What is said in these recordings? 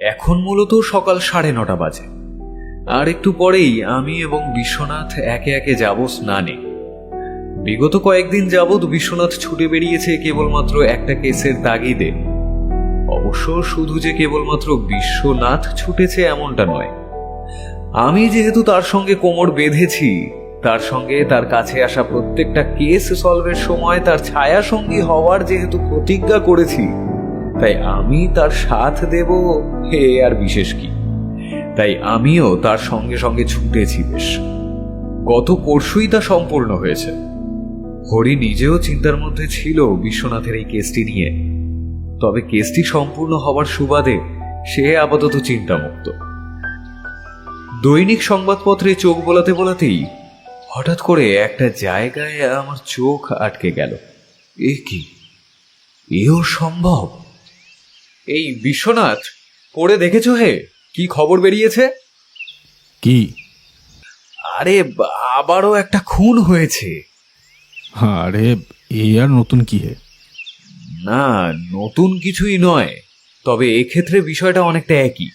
এখন মূলত সকাল 9:30 বাজে। আর একটু পরেই আমি এবং বিশ্বনাথ একে একে যাব স্নানে। বিগত কয়েকদিন যাবৎ বিশ্বনাথ ছুটে বেরিয়েছে কেবলমাত্র একটা কেসের তাগিদে। অবশ্য শুধু যে কেবলমাত্র বিশ্বনাথ ছুটেছে এমনটা নয়, আমি যেহেতু তার সঙ্গে কোমর বেঁধেছি, তার সঙ্গে তার কাছে আসা প্রত্যেকটা কেস সলভের সময় তার ছায়া সঙ্গী হওয়ার যেহেতু প্রতিজ্ঞা করেছি, তাই আমি তার সাথ দেব, হে আর বিশেষ কি। তাই আমিও তার সঙ্গে সঙ্গে ছুটেছি বেশ। গত পরশুই তা সম্পূর্ণ হয়েছে। হরি নিজেও চিন্তার মধ্যে ছিল বিশ্বনাথের এই কেসটি নিয়ে, তবে কেসটি সম্পূর্ণ হবার সুবাদে সে আপাতত চিন্তামুক্ত। দৈনিক সংবাদপত্রে চোখ বোলাতে বোলাতেই হঠাৎ করে একটা জায়গায় আমার চোখ আটকে গেল। এ কি, এও সম্ভব? এই বিশ্বনাথ, পড়ে দেখেছো হে কি খবর বেরিয়েছে? কি? আরে আবারও একটা খুন হয়েছে। আরে এ আর নতুন কি হে? না, নতুন কিছুই নয়, তবে এক্ষেত্রে বিষয়টা অনেকটা একই।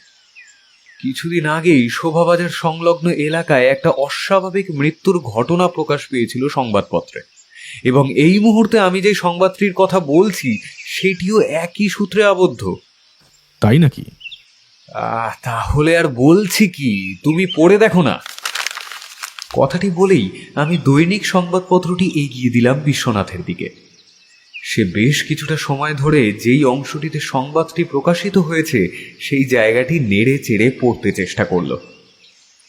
কিছুদিন আগেই শোভাবাজার সংলগ্ন এলাকায় একটা অস্বাভাবিক মৃত্যুর ঘটনা প্রকাশ পেয়েছিল সংবাদপত্রে, এবং এই মুহূর্তে আমি যে সংবাদটির কথা বলছি সেটিও একই সূত্রে আবদ্ধ। তাই নাকি? তাহলে আর বলছি কি, তুমি পড়ে দেখো না। কথাটি বলেই আমি দৈনিক সংবাদপত্রটি এগিয়ে দিলাম বিশ্বনাথের দিকে। সে বেশ কিছুটা সময় ধরে যেই অংশটিতে সংবাদটি প্রকাশিত হয়েছে সেই জায়গাটি নেড়ে চেড়ে পড়তে চেষ্টা করল,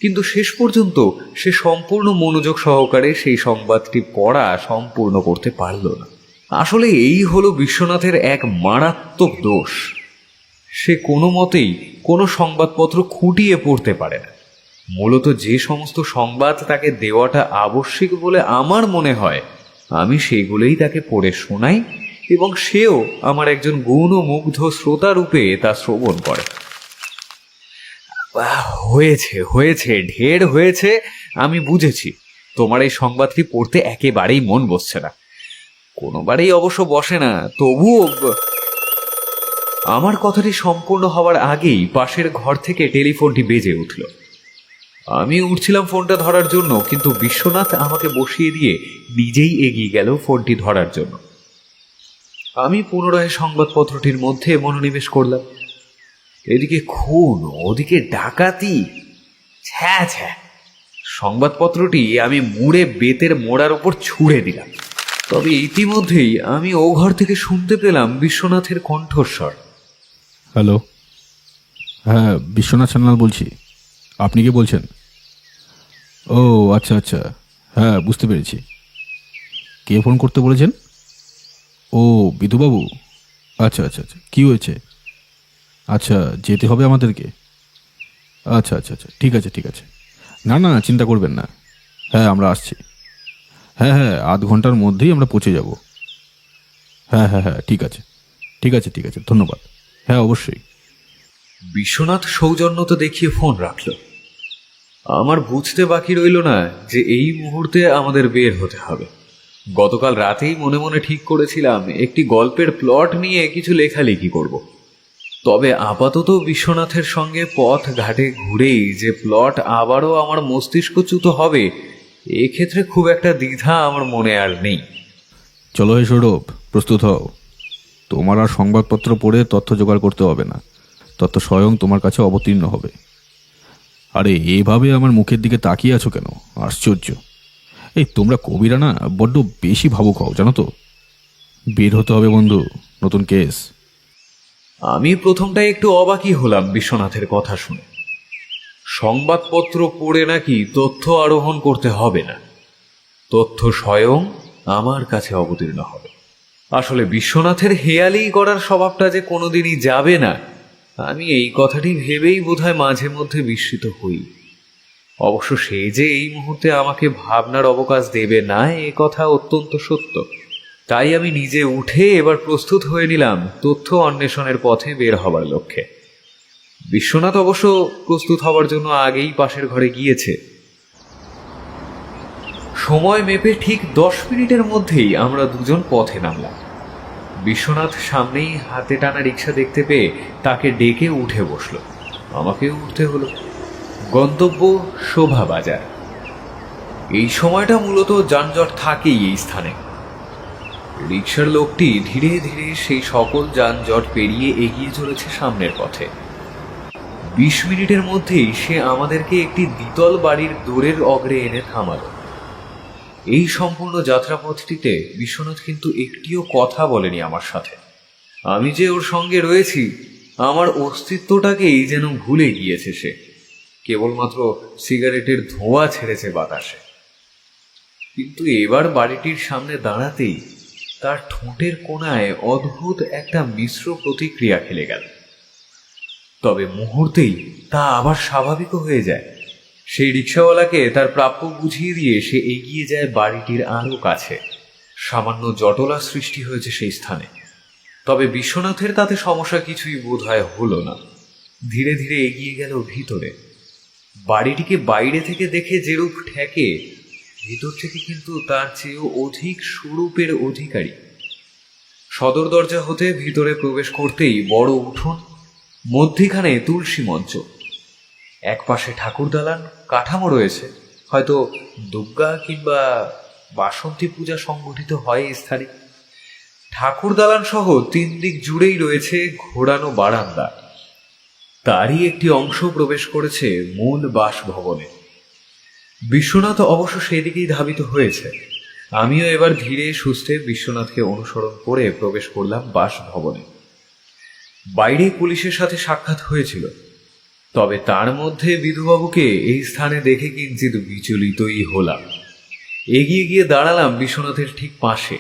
কিন্তু শেষ পর্যন্ত সে সম্পূর্ণ মনোযোগ সহকারে সেই সংবাদটি পড়া সম্পূর্ণ করতে পারল না। আসলে এই হলো বিশ্বনাথের এক মারাত্মক দোষ। সে কোনো মতেই কোনো সংবাদপত্র খুঁটিয়ে পড়তে পারে না। মূলত যে সমস্ত সংবাদ তাকে দেওয়াটা আবশ্যিক বলে আমার মনে হয়, আমি সেইগুলোই তাকে পড়ে শোনাই, এবং সেও আমার একজন গুণমুগ্ধ শ্রোতা রূপে তা শ্রবণ করে। হয়েছে হয়েছে, ঢের হয়েছে। আমি বুঝেছি তোমার এই সংবাদটি পড়তে একেবারেই মন বসছে না। কোনোবারেই অবশ্য বসে না, তবুও। আমার কথাটি সম্পূর্ণ হওয়ার আগেই পাশের ঘর থেকে টেলিফোনটি বেজে উঠল। আমি উঠছিলাম ফোনটা ধরার জন্য, কিন্তু বিশ্বনাথ আমাকে বসিয়ে দিয়ে নিজেই এগিয়ে গেল ফোনটি ধরার জন্য। আমি পুনরায় সংবাদপত্রটির মধ্যে মনোনিবেশ করলাম। এদিকে খুন, ওদিকে ডাকাতি। ছ্যা ছ্যা! সংবাদপত্রটি আমি মুড়ে বেতের মোড়ার উপর ছুঁড়ে দিলাম। তবে ইতিমধ্যেই আমি ও ঘর থেকে শুনতে পেলাম বিশ্বনাথের কণ্ঠস্বর। হ্যালো, হ্যাঁ বিশ্বনাথ সান্যাল বলছি। আপনি কে বলছেন? ও আচ্ছা আচ্ছা, হ্যাঁ বুঝতে পেরেছি। কে ফোন করতে বলেছেন? ও বিধুবাবু, আচ্ছা আচ্ছা আচ্ছা, কী হয়েছে? আচ্ছা, যেতে হবে আমাদেরকে? আচ্ছা আচ্ছা আচ্ছা, ঠিক আছে ঠিক আছে। না না, চিন্তা করবেন না, হ্যাঁ আমরা আসছি। হ্যাঁ হ্যাঁ, আধ ঘন্টার মধ্যেই আমরা পৌঁছে যাব। হ্যাঁ হ্যাঁ হ্যাঁ, ঠিক আছে ঠিক আছে ঠিক আছে, ধন্যবাদ। হ্যাঁ অবশ্যই। বিশ্বনাথ সৌজন্যতা দেখিয়ে ফোন রাখল। আমার বুঝতে বাকি রইল না যে এই মুহূর্তে আমাদের বের হতে হবে। গতকাল রাতেই মনে মনে ঠিক করেছিলাম একটি গল্পের প্লট নিয়ে কিছু লেখালেখি করব। তবে আপাতত বিশ্বনাথের সঙ্গে পথ ঘাটে ঘুরেই যে প্লট আবারও আমার মস্তিষ্কচ্যুত হবে, এক্ষেত্রে খুব একটা দ্বিধা আমার মনে আর নেই। চলো হে সৌরভ, প্রস্তুত হও। তোমার আর সংবাদপত্র পড়ে তথ্য জোগাড় করতে হবে না, তথ্য স্বয়ং তোমার কাছে অবতীর্ণ হবে। আরে এইভাবে আমার মুখের দিকে তাকিয়ে আছো কেন? আশ্চর্য! এই তোমরা কবিরা না বড্ড বেশি ভাবুক হও, জানো তো। বের হতে হবে বন্ধু, নতুন কেস। আমি প্রথমটাই একটু অবাকই হলাম বিশ্বনাথের কথা শুনে। সংবাদপত্র পড়ে নাকি তথ্য আরোহণ করতে হবে না, তথ্য স্বয়ং আমার কাছে অবতীর্ণ হবে। আসলে বিশ্বনাথের হেয়ালি করার স্বভাবটা যে কোনোদিনই যাবে না, আমি এই কথাটি ভেবেই বোধহয় মাঝে মধ্যে বিস্মিত হই। অবশ্য সে যে এই মুহূর্তে আমাকে ভাবনার অবকাশ দেবে না, এ কথা অত্যন্ত সত্য। তাই আমি নিজে উঠে এবার প্রস্তুত হয়ে নিলাম তথ্য অন্বেষণের পথে বের হবার লক্ষ্যে। বিশ্বনাথ অবশ্য প্রস্তুত হবার জন্য আগেই পাশের ঘরে গিয়েছে। সময় মেপে ঠিক 10 মিনিটের মধ্যেই আমরা দুজন পথে নামলাম। বিশ্বনাথ সামনেই হাতে টানা রিক্সা দেখতে পেয়ে তাকে ডেকে উঠে বসলো। আমাকেও উঠতে হলো। গন্তব্য শোভা বাজার। এই সময়টা মূলত যানজট থাকেই এই স্থানে। রিক্সার লোকটি ধীরে ধীরে সেই সকল যানজট পেরিয়ে এগিয়ে চলেছে সামনের পথে। 20 মিনিটের মধ্যেই সে আমাদেরকে একটি দ্বিতল বাড়ির দোরের অগ্রে এনে থামালো। এই সম্পূর্ণ যাত্রাপথটিতে বিশ্বনাথ কিন্তু একটিও কথা বলেনি আমার সাথে। আমি যে ওর সঙ্গে রয়েছি আমার অস্তিত্বটাকেই যেন ভুলে গিয়েছে সে। কেবলমাত্র সিগারেটের ধোঁয়া ছেড়েছে বাতাসে। কিন্তু এবার বাড়িটির সামনে দাঁড়াতেই তার ঠোঁটের কোণায় অদ্ভুত একটা মিশ্র প্রতিক্রিয়া খেলে গেল। তবে মুহূর্তেই তা আবার স্বাভাবিকও হয়ে যায়। সেই রিক্সাওয়ালাকে তার প্রাপ্য বুঝিয়ে দিয়ে সে এগিয়ে যায় বাড়িটির আরো কাছে। সামান্য জটলা সৃষ্টি হয়েছে সেই স্থানে। তবে বিশ্বনাথের তাতে সমস্যা কিছুই বোধহয় হলো না। ধীরে ধীরে এগিয়ে গেল ভিতরে। বাড়িটিকে বাইরে থেকে দেখে যেরূপ ঠেকে, ভিতর থেকে কিন্তু তার চেয়েও অধিক স্বরূপের অধিকারী। সদর দরজা হতে ভিতরে প্রবেশ করতেই বড় উঠোন, মধ্যিখানে তুলসী মঞ্চ, এক পাশে ঠাকুর দালান কাঠামো রয়েছে। হয়তো দুর্গা কিংবা বাসন্তী পূজা সংগঠিত হয় এই স্থানে। ঠাকুর দালান সহ 3 দিক জুড়েই রয়েছে ঘোরানো বারান্দা। তারই একটি অংশ প্রবেশ করেছে মূল বাসভবনে। বিশ্বনাথ অবশ্য সেদিকেই ধাবিত হয়েছে। আমিও এবার ধীরে সুস্থে বিশ্বনাথকে অনুসরণ করে প্রবেশ করলাম বাসভবনে। বাইরে পুলিশের সাথে সাক্ষাৎ হয়েছিল, তবে তার মধ্যে বিধুবাবুকে এই স্থানে দেখে কিঞ্চিত বিচলিতই হলাম। এগিয়ে গিয়ে দাঁড়ালাম বিশ্বনাথের ঠিক পাশে।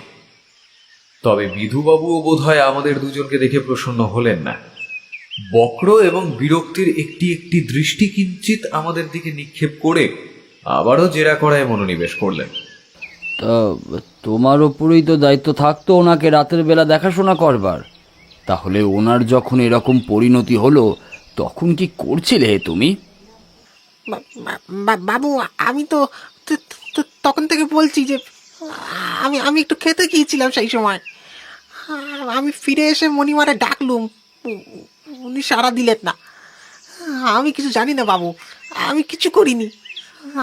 তবে বিধুবাবুও বোধহয় আমাদের দুজনকে দেখে প্রসন্ন হলেন না। বক্র এবং বিরক্তির একটি একটি দৃষ্টি কিঞ্চিত আমাদের দিকে নিক্ষেপ করে আবারও জেরা করায় মনোনিবেশ করলেন। তা তোমার ওপরেই তো দায়িত্ব থাকতো ওনাকে রাতের বেলা দেখাশোনা করবার। তাহলে ওনার যখন এরকম পরিণতি হলো তখন কি করছিলে তুমি? বাবু, আমি তো তখন থেকে বলছি যে আমি আমি একটু খেতে গিয়েছিলাম সেই সময়। আমি ফিরে এসে মণিমারে ডাকলুম, উনি সাড়া দিলেন না। আমি কিছু জানি না বাবু, আমি কিছু করিনি।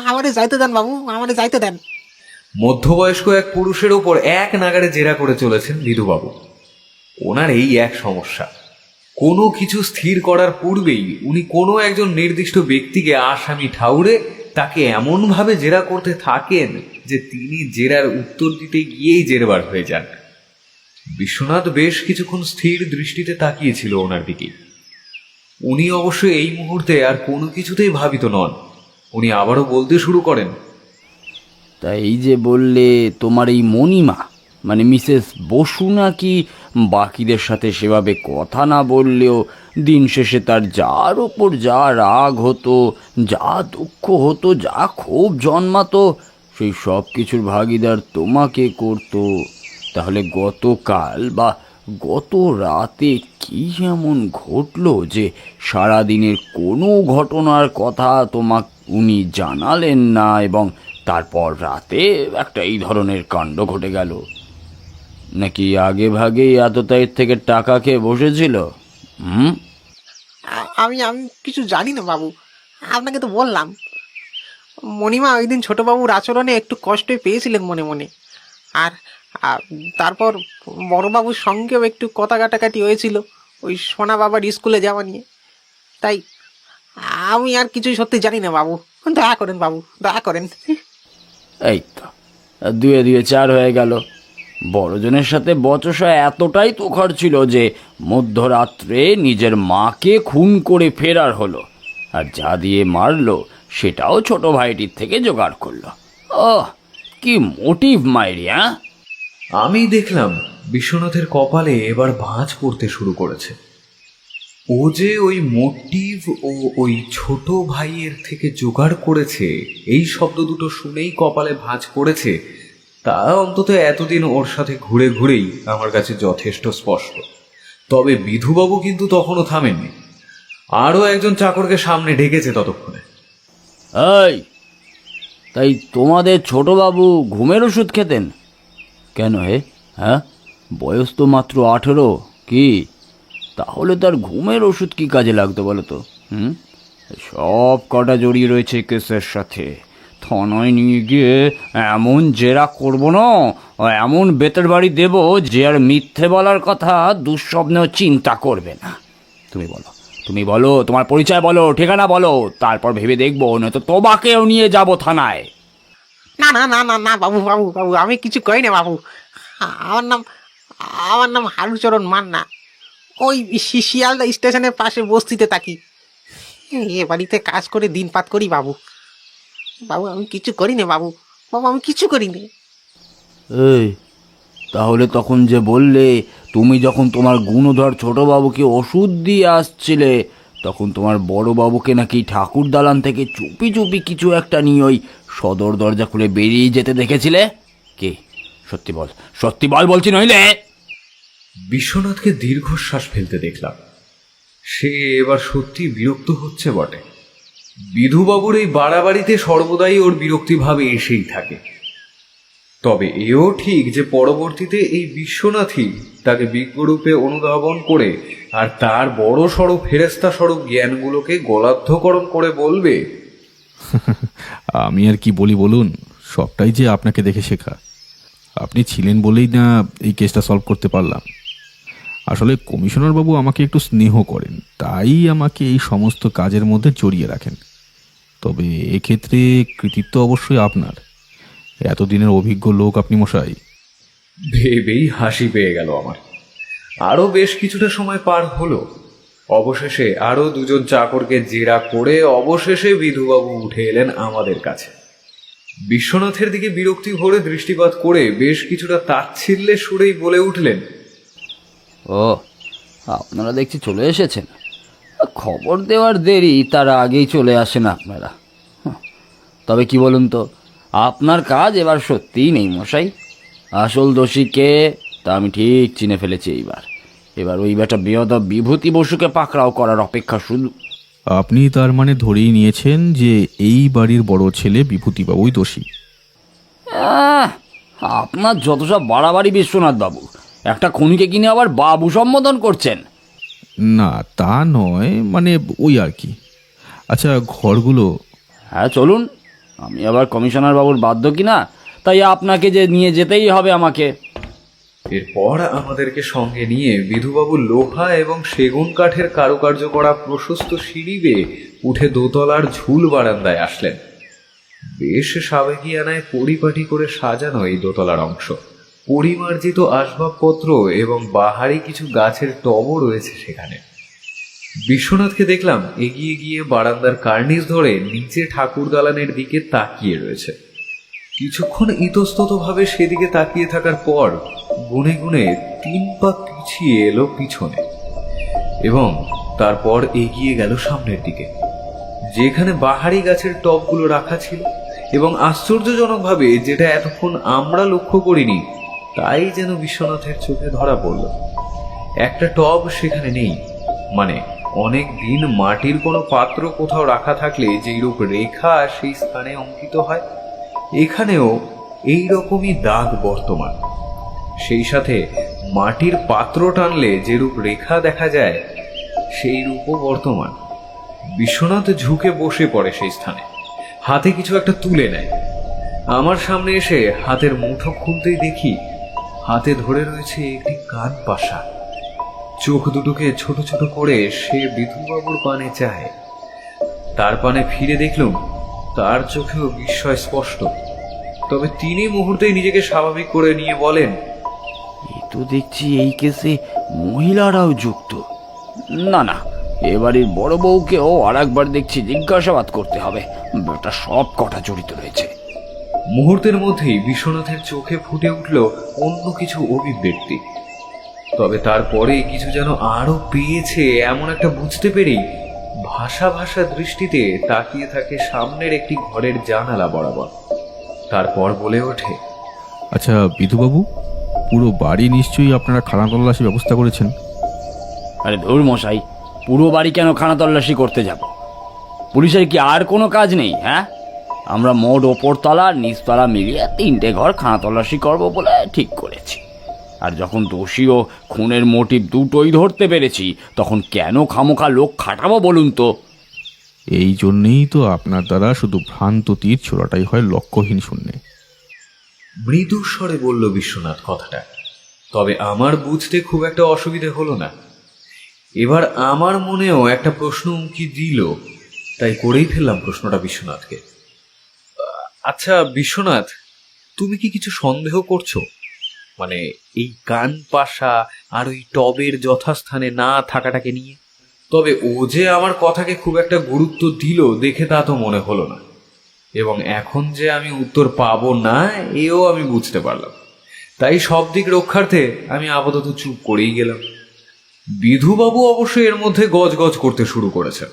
আমারে যাইতে দেন বাবু, আমারে যাইতে দেন। মধ্যবয়স্ক এক পুরুষের ওপর এক নাগাড়ে জেরা করে চলেছেন বিধুবাবু। ওনার এই এক সমস্যা, কোনো কিছু স্থির করার পূর্বেই উনি কোনো একজন নির্দিষ্ট ব্যক্তিকে আসামি ঠাউরে তাকে এমনভাবে জেরা করতে থাকেন যে তিনি জেরার উত্তর দিতে গিয়েই জেরবার হয়ে যান। বিশ্বনাথ বেশ কিছুক্ষণ স্থির দৃষ্টিতে তাকিয়েছিল ওনার দিকে। উনি অবশ্য এই মুহূর্তে আর কোনো কিছুতেই ভাবিত নন। উনি আবারও বলতে শুরু করেন, তা এই যে বললে তোমার এই মণিমা মানে মিসেস বসু নাকি বাকিদের সাথে সেভাবে কথা না বললেও দিন শেষে তার যার ওপর যা রাগ হতো, যা দুঃখ হতো, যা ক্ষোভ জন্মাতো, সেই সব কিছুর ভাগিদার তোমাকে করতো। তাহলে গতকাল বা গত রাতে কি এমন ঘটলো যে সারাদিনের কোনো ঘটনার কথা তোমাকে উনি জানালেন না এবং তারপর রাতে একটা এই ধরনের কাণ্ড ঘটে গেল? নাকি আগে ভাগেই এতটাই থেকে টাকা খেয়ে বসেছিল? আমি আমি কিছু জানি না বাবু, আপনাকে তো বললাম। মণিমা ওই দিন ছোটবাবুর আচরণে একটু কষ্টই পেয়েছিলেন মনে মনে। আর তারপর বড়বাবুর সঙ্গেও একটু কথা কাটাকাটি হয়েছিল ওই সোনা বাবার স্কুলে যাওয়া নিয়ে। তাই আমি আর কিছুই সত্যি জানি না বাবু, দয়া করেন বাবু, দয়া করেন। এই তো 2 2 4 হয়ে গেল। বড়জনের সাথে বচসা এতটাই তুখর ছিল যে মধ্যরাত্রে নিজের মাকে খুন করে ফেরার হলো, আর যা দিয়ে মারলো সেটাও ছোট ভাইটির থেকে জোগাড় করলো। ওহ, কি মোটিভ মাইরি! আমি দেখলাম বিশ্বনাথের কপালে এবার ভাঁজ পড়তে শুরু করেছে। ও যে ওই মোটিভ ও ওই ছোট ভাইয়ের থেকে জোগাড় করেছে, এই শব্দ দুটো শুনেই কপালে ভাঁজ পড়েছে, তা অন্তত এতদিন ওর সাথে ঘুরে ঘুরেই আমার কাছে যথেষ্ট স্পষ্ট। তবে বিধুবাবু কিন্তু তখনও থামেননি। আরও একজন চাকরকে সামনে ডেকেছে ততক্ষণে। এই, তাই তোমাদের ছোটবাবু ঘুমের ওষুধ খেতেন কেন হে? হ্যাঁ, বয়স তো মাত্র 18। কি তাহলে তার ঘুমের ওষুধ কি কাজে লাগতো বলো তো? সব কটা জড়িয়ে রয়েছে কেসের সাথে। থানায় নিয়ে গিয়ে এমন জেরা করবো না, এমন বেতের বাড়ি দেবো যে আর মিথ্যে বলার কথা দুঃস্বপ্নেও চিন্তা করবে না। তুমি বলো তোমার পরিচয় বলো, ঠিকানা বলো, তারপর ভেবে দেখবো, নয়তো তোমাকেও নিয়ে যাব থানায়। না না না না না বাবু বাবু বাবু, আমি কিছু করি না বাবু। আমার নাম আমার নাম হারুচরণ মান্না। ওই শিয়ালদা স্টেশনের পাশে বস্তিতে থাকি। এ বাড়িতে কাজ করে দিনপাত করি বাবু। বাবু আমি কিছু করি না বাবু, বাবু আমি কিছু করি না। এই তাহলে তখন যে বললে তুমি যখন তোমার গুণধর ছোটবাবুকে ওষুধ দিয়ে আসছিলে, তখন তোমার বড়বাবুকে নাকি ঠাকুর দালান থেকে চুপি চুপি কিছু একটা নিয়ে ওই সদর দরজা খুলে বেরিয়ে যেতে দেখেছিলে? কে? সত্যি বল বলছি, নইলে। বিশ্বনাথকে দীর্ঘশ্বাস ফেলতে দেখলাম। সে এবার সত্যি বিরক্ত হচ্ছে বটে। বিধুবাবুর এই বাড়াবাড়িতে সর্বদাই ওর বিরক্তি ভাবে এসেই থাকে। তবে এও ঠিক যে পরবর্তীতে এই বিশ্বনাথই তাকে বিজ্ঞরূপে অনুধাবন করে আর তার বড় সড়ো ফেরেস্তা স্বরূপ জ্ঞানগুলোকে গলাধ্যকরণ করে বলবে। আমি আর কি বলি বলুন, সবটাই যে আপনাকে দেখে শেখা। আপনি ছিলেন বলেই না এই কেসটা সলভ করতে পারলাম। আসলে কমিশনার বাবু আমাকে একটু স্নেহ করেন, তাই আমাকে এই সমস্ত কাজের মধ্যে জড়িয়ে রাখেন। তবে এক্ষেত্রে কৃতিত্ব অবশ্যই আপনার। এতদিনের অভিজ্ঞ লোক আপনি মশাই। ভেবেই হাসি পেয়ে গেল আমার। আরো বেশ কিছুটা সময় পার হলো। অবশেষে আরো দুজন চাকরকে জেরা করে অবশেষে বিধুবাবু উঠে এলেন আমাদের কাছে। বিশ্বনাথের দিকে বিরক্তি ভরে দৃষ্টিপাত করে বেশ কিছুটা তাচ্ছিল্যের সুরেই বলে উঠলেন, ও আপনারা দেখছি চলে এসেছেন। খবর দেওয়ার দেরি, তার আগেই চলে আসেন আপনারা। তবে কি বলুন তো, আপনার কাজ এবার সত্যিই নেই মশাই। আসল দোষী কে তা আমি ঠিক চিনে ফেলেছি। এবার ওই বেটা বেয়াদব বিভূতি বসুকে পাকড়াও করার অপেক্ষা শুধু। আপনি তার মানে ধরেই নিয়েছেন যে এই বাড়ির বড় ছেলে বিভূতিবাবুই দোষী? আপনার যত সব বাড়াবাড়ি বিশ্বনাথ বাবু। একটা খুনিকে কিনে আবার বাবু সম্বোধন করছেন। না তা নয়, মানে ওই আর কি। আচ্ছা ঘরগুলো? হ্যাঁ চলুন, আমি আবার কমিশনার বাবুর বাধ্য কিনা, তাই আপনাকে যে নিয়ে যেতেই হবে আমাকে। এরপর আমাদেরকে সঙ্গে নিয়ে বিধুবাবু লোহা এবং সেগুন কাঠের কারুকার্য করা প্রশস্ত সিঁড়ি বেয়ে উঠে দোতলার ঝুল বারান্দায় আসলেন। বেশ সাবেকিয়ানায় পরিপাটি করে সাজানো এই দোতলার অংশ। পরিমার্জিত আসবাবপত্র এবং বাহারি কিছু গাছের টবও রয়েছে সেখানে। বিশ্বনাথকে দেখলাম এগিয়ে গিয়ে বারান্দার কার্নিস ধরে নিচে ঠাকুর দালানের দিকে তাকিয়ে রয়েছে। কিছুক্ষণ ইতস্ততভাবে সেদিকে তাকিয়ে থাকার পর গুনে গুনে 3 পা পিছিয়ে এলো পিছনে এবং তারপর এগিয়ে গেল সামনের দিকে, যেখানে বাহারি গাছের টবগুলো রাখা ছিল। এবং আশ্চর্যজনকভাবে যেটা এতক্ষণ আমরা লক্ষ্য করিনি তাই যেন বিশ্বনাথের চোখে ধরা পড়ল। একটা টব সেখানে নেই। মানে অনেক দিন মাটির কোনো পাত্র কোথাও রাখা থাকলে যেইরূপ রেখা সেই স্থানে অঙ্কিত হয়, এখানেও এই রকমই দাগ বর্তমান। সেই সাথে মাটির পাত্র টানলে যেরূপ রেখা দেখা যায় সেই রূপও বর্তমান। বিশ্বনাথ ঝুঁকে বসে পড়ে সেই স্থানে, হাতে কিছু একটা তুলে নেয়। আমার সামনে এসে হাতের মুঠো খুলতেই দেখি হাতে ধরে রয়েছে একটি কান পাশা। চোখ দুটোকে ছোট ছোট করে সে বিধুবাবুর পানে চায়। তার পানে ফিরে দেখলুম তার চোখেও বিস্ময় স্পষ্ট। তবে তিনি মুহূর্তেই নিজেকে স্বাভাবিক করে নিয়ে বলেন, এই তো দেখছি এই কেসে মহিলারাও যুক্ত। না না, এবারের বড় বউকেও আর একবার দেখছি জিজ্ঞাসাবাদ করতে হবে। বেটা সব কটা জড়িত রয়েছে। মুহূর্তের মধ্যেই বিশ্বনাথের চোখে ফুটে উঠল অন্য কিছু অভিব্যক্তি। তবে তারপরে কিছু যেন আরো পেয়েছে এমন একটা বুঝতে পেরেই ভাষা ভাষা দৃষ্টিতে তাকিয়ে থাকে সামনের একটি ঘরের জানালা বরাবর। তারপর বলে ওঠে, আচ্ছা বিধুবাবু, পুরো বাড়ি নিশ্চয়ই আপনারা খানা তল্লাশি ব্যবস্থা করেছেন? আরে ধুর মশাই, পুরো বাড়ি কেন খানা তল্লাশি করতে যাব? পুলিশের কি আর কোনো কাজ নেই? হ্যাঁ, আমরা মোট ওপরতলা আর নিচতলা মিলিয়ে 3টে ঘর খানা তল্লাশি করবো বলে ঠিক করেছি। আর যখন দোষী ও খুনের মোটিভ দুটোই ধরতে পেরেছি, তখন কেন খামোখা লোক খাটাবো বলুন তো? এই জন্যেই তো আপনার দ্বারা শুধু ভ্রান্ত তীর ছোড়াটাই হয় লক্ষ্যহীন শূন্যে। মৃদু স্বরে বলল বিশ্বনাথ কথাটা। তবে আমার বুঝতে খুব একটা অসুবিধে হলো না। এবার আমার মনেও একটা প্রশ্ন উঁকি দিল, তাই করেই ফেললাম প্রশ্নটা বিশ্বনাথকে। আচ্ছা বিশ্বনাথ, তুমি কি কিছু সন্দেহ করছো? মানে এই কান পাশা আর ওই টবের যথাস্থানে না থাকাটাকে নিয়ে? তবে ও যে আমার কথাকে খুব একটা গুরুত্ব দিল দেখে তা তো মনে হলো না, এবং এখন যে আমি উত্তর পাবো না এও আমি বুঝতে পারলাম। তাই সব দিক রক্ষার্থে আমি আপাতত চুপ করেই গেলাম। বিধুবাবু অবশ্য এর মধ্যে গজগজ করতে শুরু করেছেন।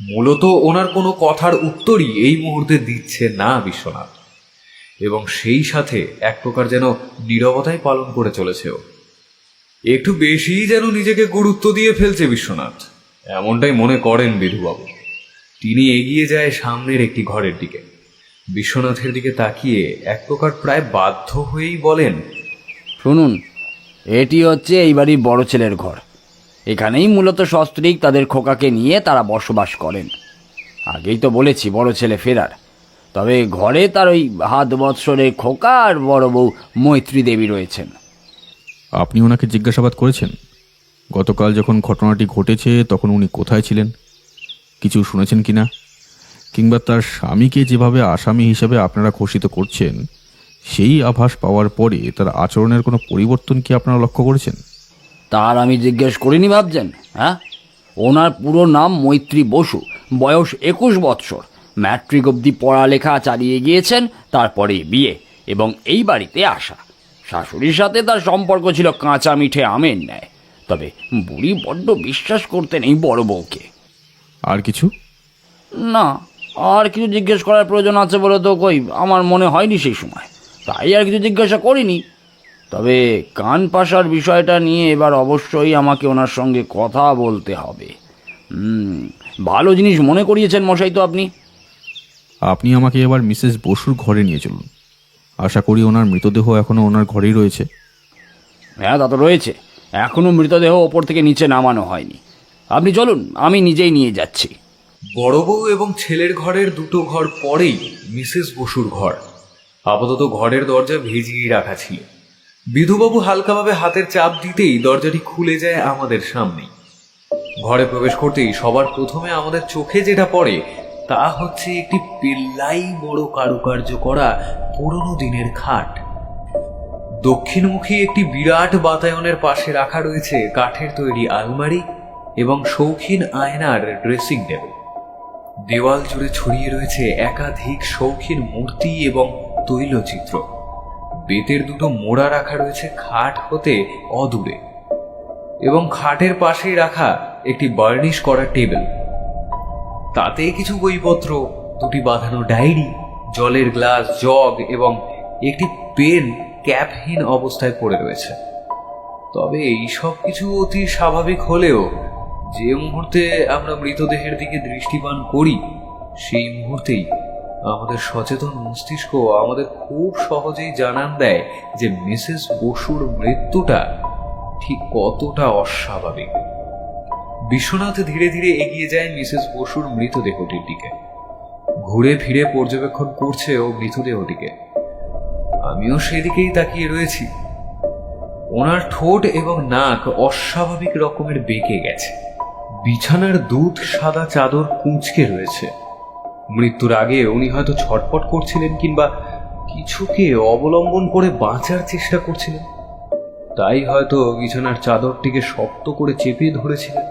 মূলত ওনার কোনো কথার উত্তরই এই মুহূর্তে দিচ্ছে না বিশ্বনাথ, এবং সেই সাথে এক প্রকার যেন নীরবতাই পালন করে চলেছে ও। একটু বেশিই যেন নিজেকে গুরুত্ব দিয়ে ফেলছে বিশ্বনাথ, এমনটাই মনে করেন বিধুবাবু। তিনি এগিয়ে যায় সামনের একটি ঘরের দিকে। বিশ্বনাথের দিকে তাকিয়ে এক প্রকার প্রায় বাধ্য হয়েই বলেন, শুনুন, এটি হচ্ছে এই বাড়ির বড় ছেলের ঘর। এখানেই মূলত সস্ত্রীক তাদের খোকাকে নিয়ে তারা বসবাস করেন। আগেই তো বলেছি বড় ছেলে ফেরার, তবে ঘরে তার ওই 7 বৎসরের খোকা আর বড় বউ মৈত্রী দেবী রয়েছেন। আপনি ওনাকে জিজ্ঞাসাবাদ করেছেন গতকাল যখন ঘটনাটি ঘটেছে তখন উনি কোথায় ছিলেন? কিছু শুনেছেন কিনা? কিংবা তার স্বামীকে যেভাবে আসামি হিসাবে আপনারা ঘোষিত করছেন, সেই আভাস পাওয়ার পরে তার আচরণের কোনো পরিবর্তন কি আপনারা লক্ষ্য করেছেন? তার আমি জিজ্ঞেস করিনি ভাবছেন? হ্যাঁ, ওনার পুরো নাম মৈত্রী বসু, বয়স 21 বৎসর, ম্যাট্রিক অবধি পড়ালেখা চালিয়ে গিয়েছেন, তারপরে বিয়ে এবং এই বাড়িতে আসা। শাশুড়ির সাথে তার সম্পর্ক ছিল কাঁচা মিঠে আমের ন্যায়, তবে বুড়ি বড্ড বিশ্বাস করতেন এই বড় বউকে। আর কিছু? না, আর কিছু জিজ্ঞেস করার প্রয়োজন আছে বলে তো কই আমার মনে হয়নি সেই সময়, তাই আর কিছু জিজ্ঞাসা করিনি। তবে কান পাশার বিষয়টা নিয়ে এবার অবশ্যই আমাকে ওনার সঙ্গে কথা বলতে হবে। ভালো জিনিস মনে করিয়েছেন মশাই তো আপনি। আপনি আমাকে এবার মিসেস বসুর ঘরে নিয়ে চলুন। আশা করি ওনার মৃতদেহ এখনো ওনার ঘরেই রয়েছে। হ্যাঁ, তা তো রয়েছে, এখনও মৃতদেহ ওপর থেকে নিচে নামানো হয়নি। আপনি চলুন, আমি নিজেই নিয়ে যাচ্ছি। বড় বউ এবং ছেলের ঘরের দুটো ঘর পরেই মিসেস বসুর ঘর। আপাতত ঘরের দরজা ভেজিয়ে রাখা ছিল। বিধুবাবু হালকাভাবে হাতের চাপ দিতেই দরজাটি খুলে যায় আমাদের সামনেই। ঘরে প্রবেশ করতেই সবার প্রথমে আমাদের চোখে যেটা পড়ে তা হচ্ছে একটি পেল্লাই বড় কারুকার্য করা পুরনো দিনের খাট। দক্ষিণমুখী একটি বিরাট বাতায়নের পাশে রাখা রয়েছে কাঠের তৈরি আলমারি এবং শৌখিন আয়নার ড্রেসিং টেবিল। দেওয়াল জুড়ে ছড়িয়ে রয়েছে একাধিক শৌখিন মূর্তি এবং তৈলচিত্র। বেতের দুটো মোড়া রাখা রয়েছে খাট হতে অদূরে, এবং খাটের পাশেই রাখা একটি বার্নিশ করা টেবিল। তাতে কিছু বইপত্র, দুটি বাঁধানো ডায়েরি, জলের গ্লাস, জগ এবং একটি পেন ক্যাপহীন অবস্থায় পড়ে রয়েছে। তবে এই সব কিছু অতি স্বাভাবিক হলেও যে মুহূর্তে আমরা মৃতদেহের দিকে দৃষ্টিপান করি সেই মুহূর্তেই আমাদের সচেতন মস্তিষ্ক আমাদের খুব সহজেই জানান দেয় যে মিসেস বসুর মৃত্যুটা ঠিক কতটা অস্বাভাবিক। বিশ্বনাথ ধীরে ধীরে এগিয়ে যায় মিসেস বসুর মৃতদেহটির দিকে। ঘুরে ফিরে পর্যবেক্ষণ করছে ও মৃতদেহটিকে। আমিও সেদিকেই তাকিয়ে রয়েছি। ওনার ঠোঁট এবং নাক অস্বাভাবিক রকমের বেঁকে গেছে। বিছানার দুধ সাদা চাদর কুঁচকে রয়েছে। মৃত্যুর আগে উনি হয়তো ছটফট করছিলেন কিংবা কিছুকে অবলম্বন করে বাঁচার চেষ্টা করছিলেন, তাই হয়তো বিছানার চাদরটিকে শক্ত করে চেপে ধরেছিলেন।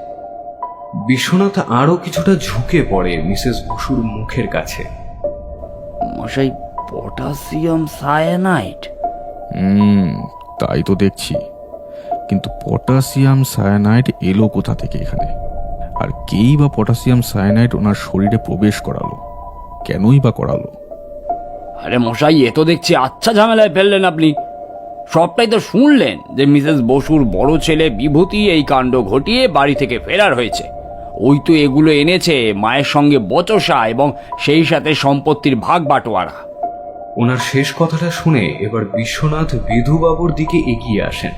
বিশ্বনাথ আরো কিছুটা ঝুঁকে পড়ে মিসেস বসুর মুখের কাছে। মশাই, পটাশিয়াম সায়ানাইড? তাই তো দেখছি, কিন্তু পটাশিয়াম সায়ানাইড এলো কোথা থেকে এখানে? আর কেই বা পটাশিয়াম সায়ানাইড ওনার শরীরে প্রবেশ করালো? কেনই বা করালো? আরে মশাই, এ তো দেখছি আচ্ছা ঝামেলায় ফেললেন আপনি। সবটাই তো শুনলেন যে মিসেস বসুর বড় ছেলে বিভূতি এই কাণ্ড ঘটিয়ে বাড়ি থেকে ফেরার হয়েছে। ওই তো এগুলো এনেছে মায়ের সঙ্গে বচসা এবং সেই সাথে সম্পত্তির ভাগ বাটোয়ারা। ওনার শেষ কথাটা শুনে এবার বিশ্বনাথ বিধুবাবুর দিকে এগিয়ে আসেন।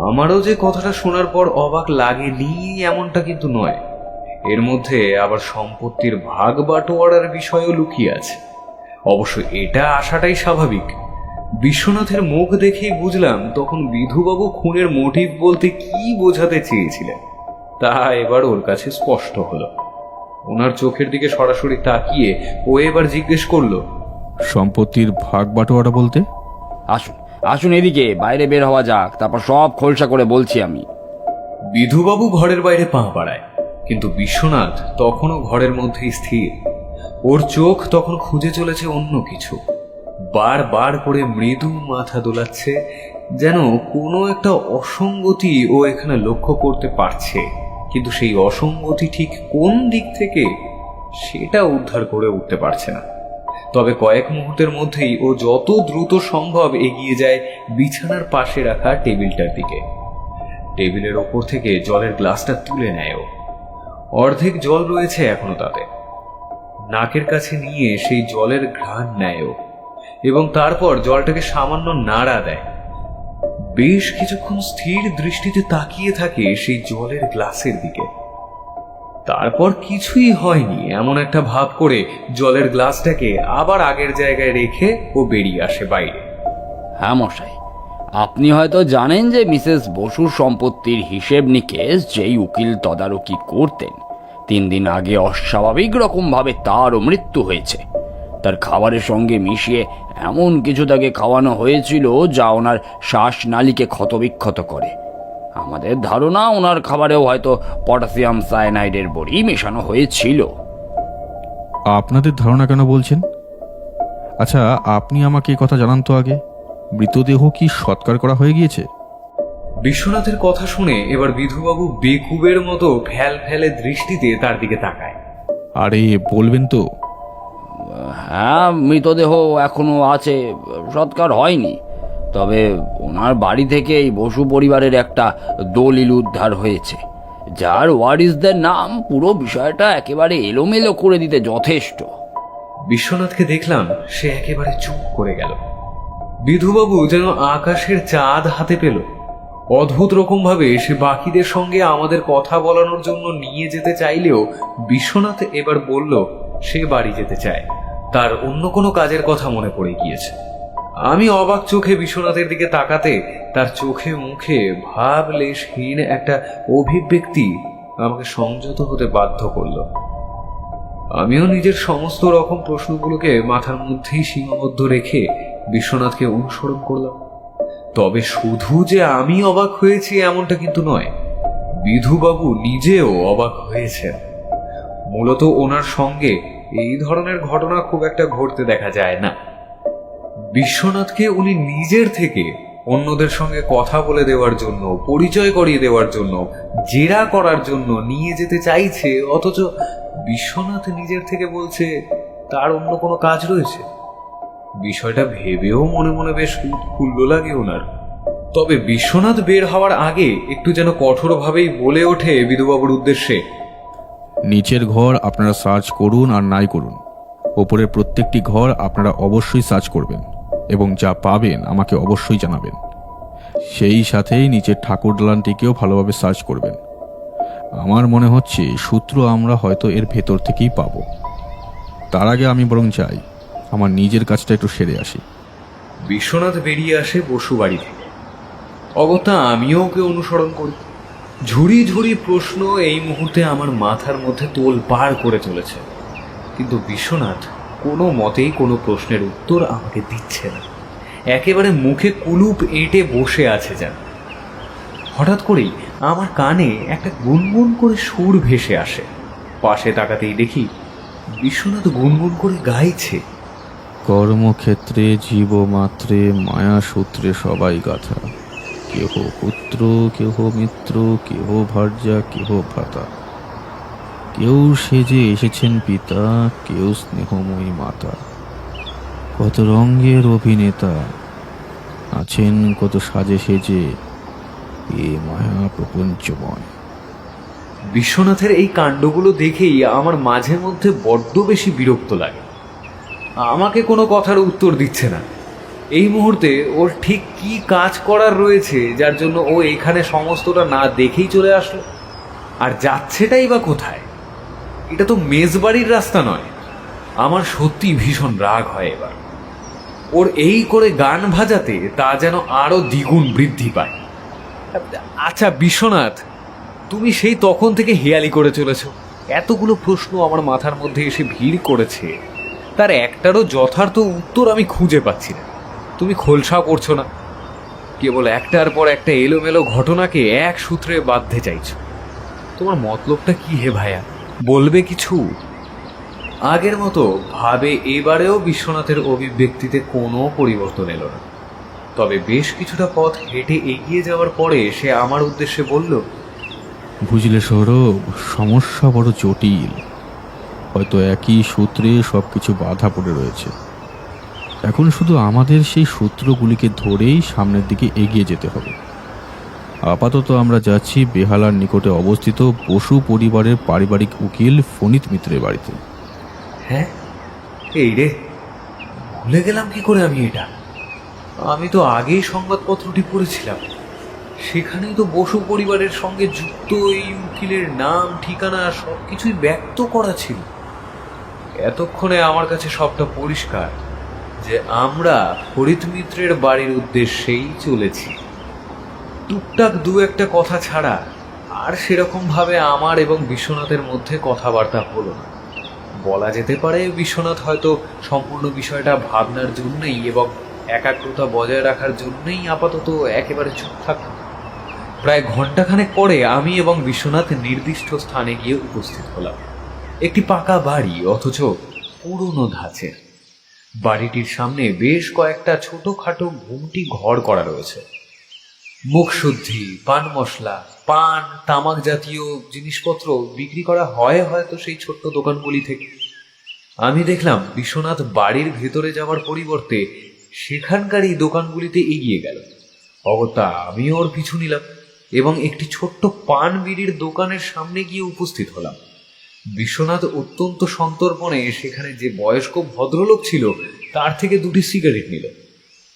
আমারও যে কথাটা শোনার পর অবাক লাগেনি এমনটা কিন্তু নয়, এর মধ্যে আবার সম্পত্তির ভাগ বাটোয়ারার বিষয়ও লুকিয়ে আছে। অবশ্য এটা আসাটাই স্বাভাবিক। বিশ্বনাথের মুখ দেখেই বুঝলাম তখন বিধুবাবু খুনের মোটিভ বলতে কি বোঝাতে চেয়েছিলেন তা এবার ওর কাছে স্পষ্ট হলো। ওনার চোখের দিকে সরাসরি তাকিয়ে ও এবার জিজ্ঞেস করলো, সম্পত্তির ভাগ বাটোয়ারা বলতে? আসুন আসুন এদিকে, বাইরে বের হওয়া যাক, তারপর সব খোলসা করে বলছি আমি। বিধুবাবু ঘরের বাইরে পা বাড়ায়, কিন্তু বিশ্বনাথ তখনও ঘরের মধ্যেই স্থির। ওর চোখ তখন খুঁজে চলেছে অন্য কিছু, বারবার করে মৃদু মাথা দোলাচ্ছে, যেন কোনো একটা অসঙ্গতি ও এখানে লক্ষ্য করতে পারছে, কিন্তু সেই অসঙ্গতি ঠিক কোন দিক থেকে সেটা উদ্ধার করে উঠতে পারছে না। তবে কয়েক মুহূর্তের মধ্যেই ও যত দ্রুত সম্ভব এগিয়ে যায় বিছানার পাশে রাখা টেবিলটার দিকে। টেবিলের ওপর থেকে জলের গ্লাসটা তুলে নেয় ও। অর্ধেক জল রয়েছে এখনো তাতে। নাকের কাছে নিয়ে সেই জলের ঘ্রাণ নেয় ও, এবং তারপর জলটাকে সামান্য নাড়া দেয়। বেশ কিছুক্ষণ স্থির দৃষ্টিতে তাকিয়ে থাকে সেই জলের গ্লাসের দিকে। তারপর কিছুই হয়নি এমন একটা ভাব করে জলের গ্লাসটাকে আবার আগের জায়গায় রেখে ও বেরিয়ে আসে বাইরে। হ্যাঁ মশাই, আপনি হয়তো জানেন যে মিসেস বসুর সম্পত্তির হিসেব নিকেশ যেই উকিল তদারকি করতেন, 3 দিন আগে অস্বাভাবিক রকমভাবে তারও মৃত্যু হয়েছে। তার খাবারের সঙ্গে মিশিয়ে এমন কিছু তাকে খাওয়ানো হয়েছিল যা ওনার শ্বাসনালীকে ক্ষতবিক্ষত করে। আমাদের ধারণা ওনার খাবারেও হয়তো পটাশিয়াম সায়ানাইডের বড়ি মেশানো হয়েছিল। আপনাদের ধারণা কেন বলছেন? আচ্ছা, আপনি আমাকে এই কথা জানান তো আগে, মৃতদেহ কি সৎকার করা হয়ে গিয়েছে? বিশ্বনাথের কথা শুনে এবার বিধুবাবু বেকুবের মতো ফ্যাল ফেলে দৃষ্টিতে তার দিকে তাকায়। আরে বলবেন তো। হ্যাঁ, মৃতদেহ এখনো আছে, সৎকার হয়নি। তবে ওনার বাড়ি থেকে এই বসু পরিবারের একটা দলিল উদ্ধার হয়েছে, যার ওয়ারিসদের নাম পুরো বিষয়টা একেবারে এলোমেলো করে দিতে যথেষ্ট। বিশ্বনাথকে দেখলাম সে একেবারে চুপ করে গেল। বিধুবাবু যেন আকাশের চাঁদ হাতে পেল। অদ্ভুত রকম ভাবে সে বাকিদের সঙ্গে আমাদের কথা বলানোর জন্য নিয়ে যেতে চাইলেও বিশ্বনাথ এবার বলল সে বাড়ি যেতে চায়, তার অন্য কোনো কাজের কথা মনে পড়ে গিয়েছে। আমি অবাক চোখে বিশ্বনাথের দিকে তাকাতে তার চোখে মুখে ভাবলেশহীন একটা অভিব্যক্তি আমাকে সংযত হতে বাধ্য করল। আমিও নিজের সমস্ত রকম প্রশ্নগুলোকে মাথার মধ্যেই সীমাবদ্ধ রেখে বিশ্বনাথকে অনুসরণ করলাম। তবে শুধু যে আমি অবাক হয়েছি এমনটা কিন্তু নয়, বিধুবাবু নিজেও অবাক হয়েছেন। মূলত ওনার সঙ্গে এই ধরনের ঘটনা খুব একটা ঘটতে দেখা যায় না। বিশ্বনাথকে উনি নিজের থেকে অন্যদের সঙ্গে কথা বলে দেওয়ার জন্য, পরিচয় করিয়ে দেওয়ার জন্য, জেরা করার জন্য নিয়ে যেতে চাইছে, অথচ বিশ্বনাথ নিজের থেকে বলছে তার অন্য কোনো কাজ রয়েছে। বিষয়টা ভেবেও মনে মনে বেশ উৎফুল্ল লাগে ওনার। তবে বিশ্বনাথ বের হওয়ার আগে একটু যেন কঠোরভাবেই বলে ওঠে বিধুবাবুর উদ্দেশ্যে, নিচের ঘর আপনারা সার্চ করুন আর নাই করুন, ওপরের প্রত্যেকটি ঘর আপনারা অবশ্যই সার্চ করবেন এবং যা পাবেন আমাকে অবশ্যই জানাবেন। সেই সাথেই নিচের ঠাকুর দালানটিকেও ভালোভাবে সার্চ করবেন। আমার মনে হচ্ছে সূত্র আমরা হয়তো এর ভেতর থেকেই পাব। তার আগে আমি বরং যাই, আমার নিজের কাজটা একটু সেরে আসি। বিশ্বনাথ বেরিয়ে আসে বসু বাড়ি থেকে। অগত্যা আমিও ওকে অনুসরণ করি। ঝুড়ি ঝুড়ি প্রশ্ন এই মুহূর্তে আমার মাথার মধ্যে তোল পার করে চলেছে, কিন্তু বিশ্বনাথ কোনো মতেই কোনো প্রশ্নের উত্তর আমাকে দিচ্ছে না। একেবারে মুখে কুলুপ এঁটে বসে আছে যেন। হঠাৎ করেই আমার কানে একটা গুনগুন করে সুর ভেসে আসে। পাশে তাকাতেই দেখি বিশ্বনাথ গুনগুন করে গাইছে, কর্মক্ষেত্রে জীবমাত্রে মায়া সূত্রে সবাই গাথা, কেহ পুত্র কেহ মিত্র কেহ ভার্যা কেহ ভ্রাতা, কেউ সেজে এসেছেন পিতা কেউ স্নেহময়ী মাতা, কত রঙের অভিনেতা আছেন কত সাজে সেজে, এ মায়া প্রপঞ্চময়। বিশ্বনাথের এই কাণ্ডগুলো দেখেই আমার মাঝে মধ্যে বড্ড বেশি বিরক্ত লাগে। আমাকে কোনো কথার উত্তর দিচ্ছে না। এই মুহূর্তে ওর ঠিক কি কাজ করার রয়েছে যার জন্য ও এখানে সমস্তটা না দেখেই চলে আসলো, আর যাচ্ছেটাই বা কোথায়? এটা তো মেজবাড়ির রাস্তা নয়। আমার সত্যি ভীষণ রাগ হয় এবার। ওর এই করে গান ভাজাতে তা যেন আরো দ্বিগুণ বৃদ্ধি পায়। আচ্ছা বিশ্বনাথ, তুমি সেই তখন থেকে হেয়ালি করে চলেছ। এতগুলো প্রশ্ন আমার মাথার মধ্যে এসে ভিড় করেছে, তার একটারও যথার্থ উত্তর আমি খুঁজে পাচ্ছি না। তুমি খোলসাও করছো না, কেবল একটার পর একটা এলোমেলো ঘটনাকে এক সূত্রে বাঁধতে চাইছো। তোমার মতলবটা কি হে ভাইয়া, বলবে কিছু? আগের মতো ভাবে এবারেও বিশ্বনাথের অভিব্যক্তিতে কোনো পরিবর্তন এলো না। তবে বেশ কিছুটা পথ হেঁটে এগিয়ে যাওয়ার পরে সে আমার উদ্দেশ্যে বলল, বুঝলে সৌরভ, সমস্যা বড় জটিল। হয়তো একই সূত্রে সব কিছু বাধা পড়ে রয়েছে। এখন শুধু আমাদের সেই সূত্রগুলিকে ধরেই সামনের দিকে এগিয়ে যেতে হবে। আপাতত আমরা যাচ্ছি বেহালার নিকটে অবস্থিত বসু পরিবারের পারিবারিক উকিল ফণিত মিত্রের বাড়িতে। হ্যাঁ, এই রে, ভুলে গেলাম কি করে আমি এটা। আমি তো আগেই সংবাদপত্রটি পড়েছিলাম, সেখানেই তো বসু পরিবারের সঙ্গে যুক্ত এই উকিলের নাম, ঠিকানা সবকিছুই ব্যক্ত করা ছিল। এতক্ষণে আমার কাছে সবটা পরিষ্কার যে আমরা ফরিদ মিত্রের বাড়ির উদ্দেশ্যেই চলেছি। টুকটাক দু একটা কথা ছাড়া আর সেরকম ভাবে আমার এবং বিশ্বনাথের মধ্যে কথাবার্তা হলো না। বলা যেতে পারে বিশ্বনাথ হয়তো সম্পূর্ণ বিষয়টা ভাবনার জন্যই এবং একাগ্রতা বজায় রাখার জন্যই আপাতত একেবারে চুপ থাকল। প্রায় ঘন্টাখানেক পরে আমি এবং বিশ্বনাথ নির্দিষ্ট স্থানে গিয়ে উপস্থিত হলাম। একটি পাকা বাড়ি, অথচ পুরনো ধাঁচের। বাড়িটির সামনে বেশ কয়েকটা ছোটখাটো ঘুমটি ঘর করা রয়েছে। মুখশুদ্ধি, পান মশলা, পান, তামাক জাতীয় জিনিসপত্র বিক্রি করা হয় হয়তো সেই ছোট্ট দোকানগুলি থেকে। আমি দেখলাম বিশ্বনাথ বাড়ির ভেতরে যাওয়ার পরিবর্তে সেখানকারই দোকানগুলিতে এগিয়ে গেল। অগত্যা আমি ওর পিছু নিলাম এবং একটি ছোট্ট পান বিড়ির দোকানের সামনে গিয়ে উপস্থিত হলাম। বিশ্বনাথ অত্যন্ত সন্তর্পণে সেখানে যে বয়স্ক ভদ্রলোক ছিল তার থেকে দুটি সিগারেট নিল।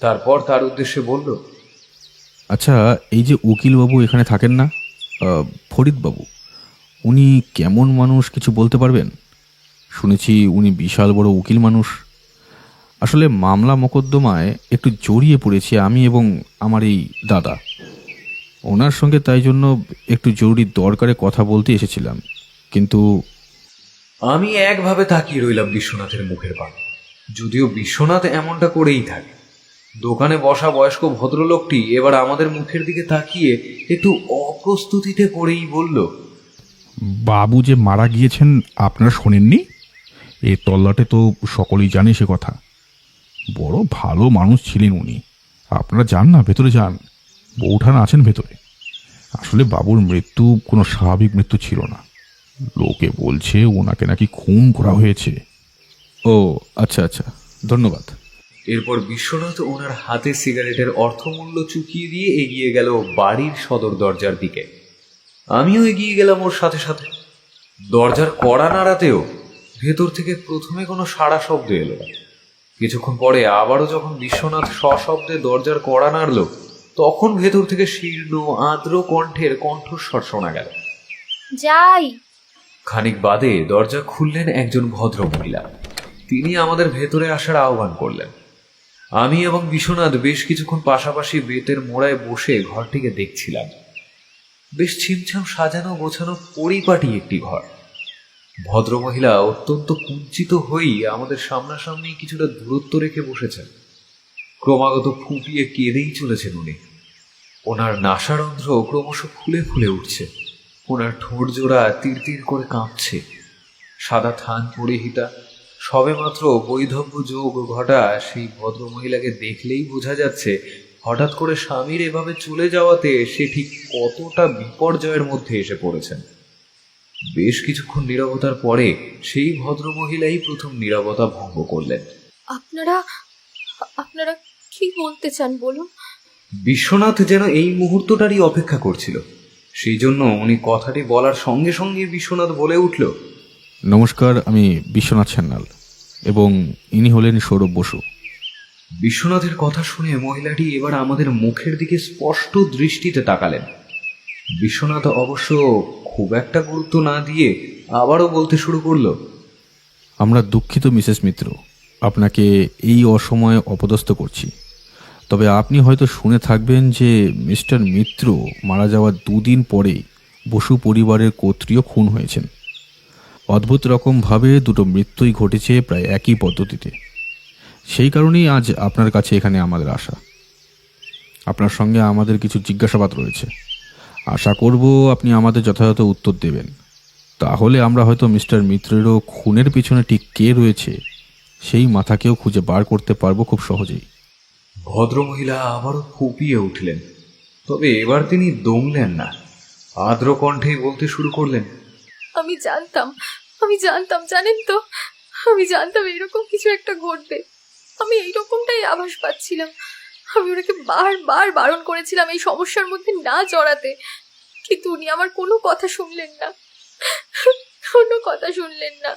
তারপর তার উদ্দেশ্যে বলল, আচ্ছা, এই যে উকিলবাবু এখানে থাকেন না, ফরিদবাবু, উনি কেমন মানুষ কিছু বলতে পারবেন? শুনেছি উনি বিশাল বড় উকিল মানুষ। আসলে মামলা মোকদ্দমায় একটু জড়িয়ে পড়েছি আমি এবং আমার এই দাদা। ওনার সঙ্গে তাই জন্য একটু জরুরি দরকারে কথা বলতে এসেছিলাম। কিন্তু আমি একভাবে তাকিয়ে রইলাম বিশ্বনাথের মুখের পানে। যদিও বিশ্বনাথ এমনটা করেই থাকে। দোকানে বসা বয়স্ক ভদ্রলোকটি এবার আমাদের মুখের দিকে তাকিয়ে একটু অপ্রস্তুতিতে পড়েই বলল, বাবু যে মারা গিয়েছেন আপনারা শোনেননি? এ তল্লাটে তো সকলেই জানে সে কথা। বড় ভালো মানুষ ছিলেন উনি। আপনারা যান না, ভেতরে যান, বৌঠান আছেন ভেতরে। আসলে বাবুর মৃত্যু কোনো স্বাভাবিক মৃত্যু ছিল না। লোকে বলছে ওনাকে নাকি খুন করা হয়েছে। ও আচ্ছা আচ্ছা, ধন্যবাদ। এরপর বিশ্বনাথ ওনার হাতে সিগারেটের অর্থমূল্য চুকিয়ে দিয়ে এগিয়ে গেল বাড়ির সদর দরজার দিকে। আমিও এগিয়ে গেলাম ওর সাথে সাথে। দরজার কড়া নাড়াতেও ভেতর থেকে প্রথমে কোনো সাড়া শব্দ এলো না। কিছুক্ষণ পরে আবারও যখন বিশ্বনাথ সশব্দে দরজার কড়া নাড়ল, তখন ভেতর থেকে শীর্ণ আর্দ্র কণ্ঠের কণ্ঠস্বর শোনা গেল, যাই। খানিক বাদে দরজা খুললেন একজন ভদ্র মহিলা। তিনি আমাদের ভেতরে আসার আহ্বান করলেন। আমি এবং বিশ্বনাথ বেশ কিছুক্ষণ পাশাপাশি বেতের মোড়ায় বসে ঘরটিকে দেখছিলাম। বেশ ছিমছাম সাজানো গোছানো পরিপাটি একটি ঘর। ভদ্রমহিলা অত্যন্ত কুঞ্চিত হয়েই আমাদের সামনাসামনি কিছুটা দূরত্ব রেখে বসেছেন। ক্রমাগত ফুঁপিয়ে কেঁদেই চলেছেন উনি। ওনার নাসারন্ধ্র ক্রমশ ফুলে ফুলে উঠছে। ওনার ঠোঁট জোড়া তীর তীর করে কাঁপছে। সাদা থান পরিহিতা, সবেমাত্র বৈধব্য যোগ ঘটা সেই ভদ্রমহিলাকে দেখলেই বোঝা যাচ্ছে হঠাৎ করে স্বামীর এভাবে চলে যাওয়াতে সে ঠিক কতটা বিপর্যয়ের মধ্যে এসে পড়েছেন। বেশ কিছুক্ষণ নীরবতার পরে সেই ভদ্রমহিলাই প্রথম নীরবতা ভঙ্গ করলেন। আপনারা আপনারা কি বলতে চান বলুন? বিশ্বনাথ যেন এই মুহূর্তটারই অপেক্ষা করছিল। সেই জন্য উনি কথাটি বলার সঙ্গে সঙ্গে বিশ্বনাথ বলে উঠল, নমস্কার, আমি বিশ্বনাথ সান্যাল। এবং ইনি হলেন সৌরভ বসু। বিশ্বনাথের কথা শুনে মহিলাটি এবার আমাদের মুখের দিকে স্পষ্ট দৃষ্টিতে তাকালেন। বিশ্বনাথ অবশ্য খুব একটা গুরুত্ব না দিয়ে আবারও বলতে শুরু করলো, আমরা দুঃখিত মিসেস মিত্র, আপনাকে এই অসময়ে অপদস্থ করছি। তবে আপনি হয়তো শুনে থাকবেন যে মিস্টার মিত্র মারা যাওয়ার 2 দিন পরেই বসু পরিবারের কর্ত্রীও খুন হয়েছেন। অদ্ভুত রকমভাবে দুটো মৃত্যুই ঘটেছে প্রায় একই পদ্ধতিতে। সেই কারণেই আজ আপনার কাছে এখানে আমাদের আসা। আপনার সঙ্গে আমাদের কিছু জিজ্ঞাসাবাদ রয়েছে, আশা করব আপনি আমাদের যথাযথ উত্তর দেবেন। তাহলে আমরা হয়তো মিস্টার মিত্রেরও খুনের পিছনে ঠিক কে রয়েছে সেই মাথাকেও খুঁজে বার করতে পারবো খুব সহজেই। ভদ্রমহিলা আবারও ফুপিয়ে উঠলেন। তবে এবার তিনি দমলেন না, আর্দ্র কণ্ঠেই বলতে শুরু করলেন, আমি জানতাম জানেন তো, আমি জানতাম এরকম কিছু একটা ঘটবে। আমি এইরকমটাই আভাস পাচ্ছিলাম। আমি ওনাকে বারবার বারণ করেছিলাম এই সমস্যার মধ্যে না জড়াতে, কিন্তু উনি আমার কোনো কথা শুনলেন না, কোনো কথা শুনলেন না।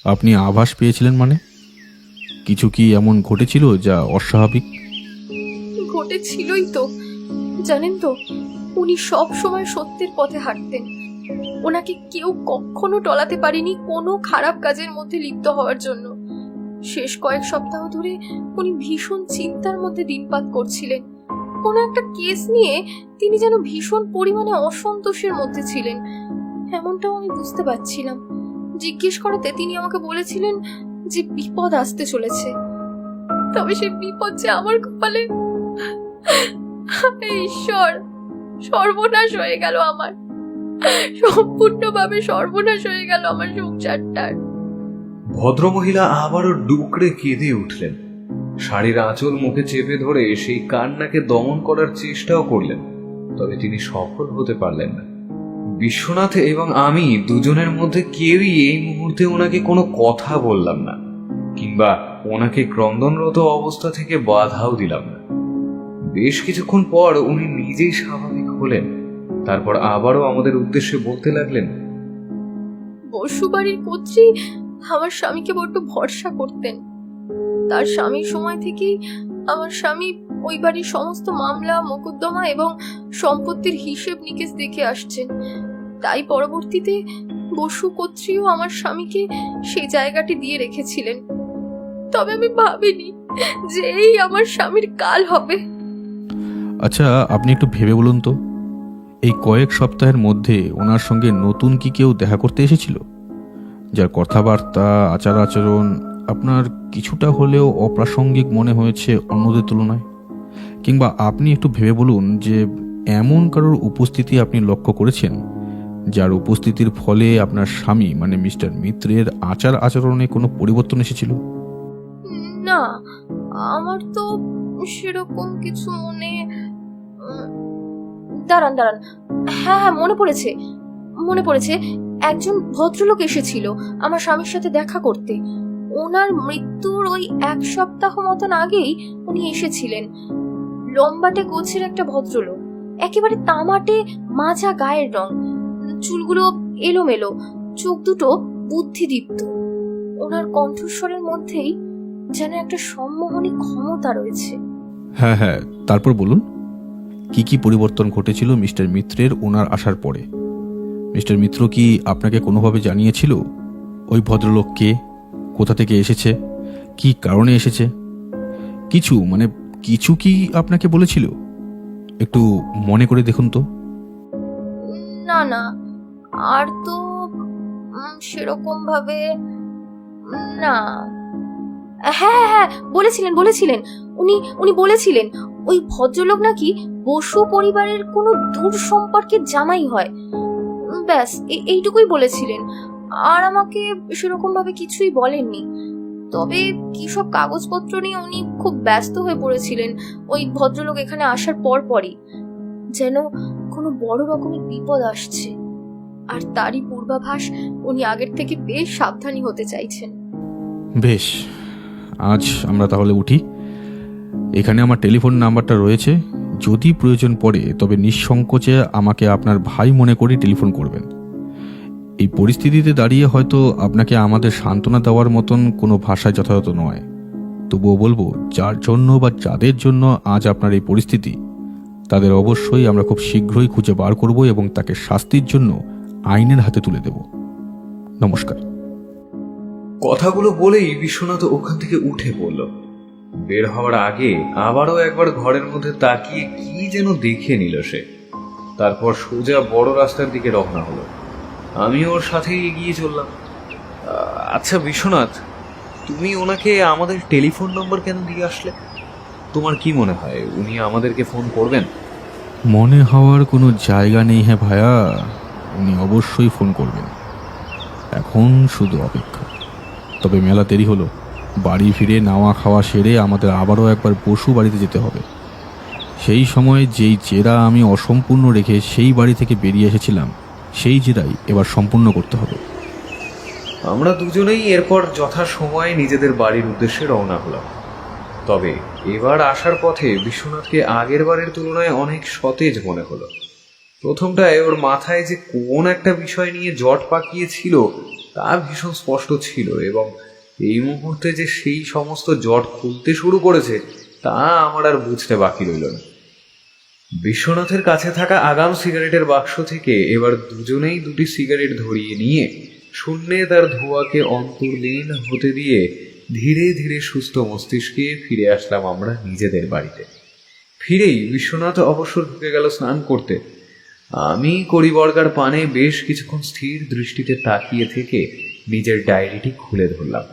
আপনি আভাস পেয়েছিলেন মানে? কিছু কি এমন ঘটেছিল যা অস্বাভাবিক? ঘটেছিলই তো, জানেন তো, উনি সব সময় সত্যের পথে হাঁটতেন। ওনাকে কেউ কখনো টলাতে পারেনি কোনো খারাপ কাজের মধ্যে লিপ্ত হওয়ার জন্য। শেষ কয়েক সপ্তাহ ধরে উনি ভীষণ চিন্তার মধ্যে দিনপাত করছিলেন। কোনো একটা কেস নিয়ে তিনি যেন ভীষণ পরিমাণে অসন্তোষের মধ্যে ছিলেন, এমনটাও আমি বুঝতে পারছিলাম। জিজ্ঞেস করাতে তিনি আমাকে বলেছিলেন যে বিপদ আসতে চলেছে। তবে সেই বিপদ যে আমার কপালে, ঈশ্বর, সর্বনাশ হয়ে গেল আমার, সম্পূর্ণভাবে সর্বনাশ হয়ে গেল আমার সংসারটার। ভদ্রমহিলা আবারও ডুকরে কেঁদে উঠলেন। শাড়ির আঁচল মুখে চেপে ধরে সেই কান্নাকে দমন করার চেষ্টাও করলেন, তবে তিনি সফল হতে পারলেন না। বিশ্বনাথ এবং আমি দুজনের মধ্যে কেউই এই মুহূর্তে ওনাকে কোনো কথা বললাম না, কিংবা ওনাকে ক্রন্দনরত অবস্থা থেকে বাধাও দিলাম না। বেশ কিছুক্ষণ পর উনি নিজেই স্বাভাবিক হলেন। তারপর আবারও আমাদের উদ্দেশ্যে বলতে লাগলেন, বসু বাড়ির কর্ত্রী আমার স্বামীকে বড্ড ভরসা করতেন। তার স্বামীর সময় থেকেই আমার স্বামী ওই বাড়ির সমস্ত মামলা মোকদ্দমা এবং সম্পত্তির হিসেব নিকেশ দেখে আসছেন। তাই পরবর্তীতে বসু কর্ত্রীও আমার স্বামীকে সেই জায়গাটি দিয়ে রেখেছিলেন। তবে আমি ভাবিনি যে এই আমার স্বামীর কাল হবে। আচ্ছা, আপনি একটু ভেবে বলুন তো, এই কয়েক সপ্তাহের মধ্যে ওনার সঙ্গে নতুন কি কেউ দেখা করতে এসেছিল, যার কথাবার্তা আচার আচরণ আপনার কিছুটা হলেও অপ্রাসঙ্গিক মনে হয়েছে অন্যদের তুলনায়? কিংবা আপনি একটু ভেবে বলুন যে এমন কারোর উপস্থিতি আপনি লক্ষ্য করেছেন যার উপস্থিতির ফলে আপনার স্বামী মানে মিস্টার মিত্রের আচার আচরণে কোনো পরিবর্তন এসেছিল? না, আমার তো সেরকম কিছু দাঁড়ান, হ্যাঁ, মনে পড়েছে। একজন ভদ্রলোক এসেছিল আমার স্বামীর সাথে দেখা করতে। ওনার মৃত্যুর ওই 1 সপ্তাহ মতন আগেই উনি এসেছিলেন। লম্বাটে গোছের একটা ভদ্রলোক, একেবারে তামাটে মাজা গায়ের রং, চুলগুলো এলোমেলো, চোখ দুটো বুদ্ধিদীপ্ত। ওনার কণ্ঠস্বরের মধ্যেই যেন একটা সম্মোহনী ক্ষমতা রয়েছে। হ্যাঁ, তারপর বলুন, কি কি পরিবর্তন ঘটেছিল মিস্টার মিত্রের ওনার আসার পরে? মিস্টার মিত্র কি আপনাকে কোনোভাবে জানিয়েছিল ওই ভদ্রলোক কে, কোথা থেকে এসেছে, কি কারণে এসেছে? কিছু কি আপনাকে বলেছিল? একটু মনে করে দেখুন তো। না, আর তো সেরকম ভাবে না। হ্যাঁ, বলেছিলেন উনি বলেছিলেন ওই ভদ্রলোক নাকি বসু পরিবারের কোনো দূর সম্পর্কের জামাই হয়। ব্যাস এইটুকুই বলেছিলেন, আর আমাকে সেরকম ভাবে কিছুই বলেননি। তবে কি সব কাগজপত্র নিয়ে উনি খুব ব্যস্ত হয়ে পড়েছিলেন ওই ভদ্রলোক এখানে আসার পরই, যেন কোনো বড় রকমের বিপদ আসছে, আর তারই পূর্বাভাস উনি আগের থেকে বেশ সাবধানী হতে চাইছেন। বেশ, আজ আমরা তাহলে উঠি। এখানে আমার টেলিফোন নাম্বারটা রয়েছে, যদি প্রয়োজন পড়ে তবে নিঃসংকোচে আমাকে আপনার ভাই মনে করে টেলিফোন করবেন। এই পরিস্থিতিতে দাঁড়িয়ে হয়তো আপনাকে আমাদের সান্ত্বনা দেওয়ার মতন কোনো ভাষায় যথাযথ নয়, তবুও বলবো যার জন্য বা যাদের জন্য আজ আপনার এই পরিস্থিতি, তাদের অবশ্যই আমরা খুব শীঘ্রই খুঁজে বার করব এবং তাকে শাস্তির জন্য আইনের হাতে তুলে দেব। নমস্কার। কথাগুলো বলেই বিশ্বনাথ ওখান থেকে উঠে পড়ল। বের হওয়ার আগে আবারও একবার ঘরের মধ্যে তাকিয়ে কি যেন দেখে নিল সে। তারপর সোজা বড় রাস্তার দিকে রওনা হলো। আমি ওর সাথেই এগিয়ে চললাম। আচ্ছা বিশ্বনাথ, তুমি ওনাকে আমাদের টেলিফোন নম্বর কেন দিয়ে আসলে? তোমার কি মনে হয় উনি আমাদেরকে ফোন করবেন? মনে হওয়ার কোনো জায়গা নেই হ্যাঁ ভাইয়া, উনি অবশ্যই ফোন করবেন। এখন শুধু অপেক্ষা। তবে মেলা দেরি হলো, বাড়ি ফিরে নাওয়া খাওয়া সেরে আমাদের আবারও একবার বসু বাড়িতে যেতে হবে। সেই সময় যেই জেরা আমি অসম্পূর্ণ রেখে সেই বাড়ি থেকে বেরিয়ে এসেছিলাম, সেই জেরাই এবার সম্পূর্ণ করতে হবে। আমরা দুজনেই এরপর যথাসময়ে নিজেদের বাড়ির উদ্দেশ্যে রওনা হলাম। তবে এবার আসার পথে বিশ্বনাথকে আগের বারের তুলনায় অনেক সতেজ মনে হলো। প্রথমটায় ওর মাথায় যে কোন একটা বিষয় নিয়ে জট পাকিয়েছিল তা ভীষণ স্পষ্ট ছিল, এবং এই মুহূর্তে যে সেই সমস্ত জট খুলতে শুরু করেছে তা আমার আর বুঝতে বাকি রইল না। বিশ্বনাথের কাছে থাকা আগাম সিগারেটের বাক্স থেকে এবার দুজনেই দুটি সিগারেট ধরিয়ে নিয়ে শূন্যে তার ধোঁয়াকে অন্তর্লীন হতে দিয়ে ধীরে ধীরে সুস্থ মস্তিষ্কে ফিরে আসলাম আমরা নিজেদের বাড়িতে। ফিরেই বিশ্বনাথ অবশ্য ঢুকে গেল স্নান করতে। আমি কড়িবর্গার পানে বেশ কিছুক্ষণ স্থির দৃষ্টিতে তাকিয়ে থেকে নিজের ডায়েরিটি খুলে ধরলাম।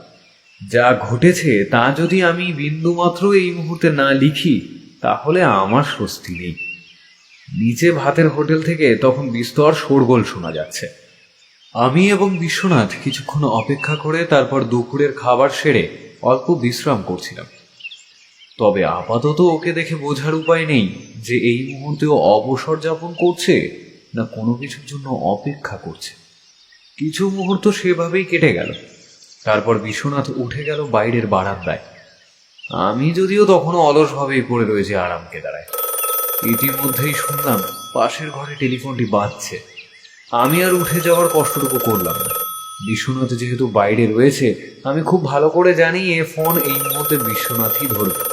যা ঘটেছে তা যদি আমি বিন্দুমাত্র এই মুহূর্তে না লিখি তাহলে আমার স্বস্তি নেই। নিচে ভাতের হোটেল থেকে তখন বিস্তর শোরগোল শোনা যাচ্ছে। আমি এবং বিশ্বনাথ কিছুক্ষণ অপেক্ষা করে তারপর দুপুরের খাবার সেরে অল্প বিশ্রাম করছিলাম। তবে আপাতত ওকে দেখে বোঝার উপায় নেই যে এই মুহূর্তেও অবসর যাপন করছে না কোনো কিছুর জন্য অপেক্ষা করছে। কিছু মুহূর্ত সেভাবেই কেটে গেল। তারপর বিশ্বনাথ উঠে গেল বাইরের বারান্দায়। আমি যদিও তখনও অলসভাবেই পড়ে রয়েছে আরামকে দাঁড়ায়। ইতিমধ্যেই শুনলাম পাশের ঘরে টেলিফোনটি বাজছে। আমি আর উঠে যাওয়ার কষ্টটুকু করলাম না। বিশ্বনাথ যেহেতু বাইরে রয়েছে, আমি খুব ভালো করে জানি এ ফোন এই মুহূর্তে বিশ্বনাথই ধরবে।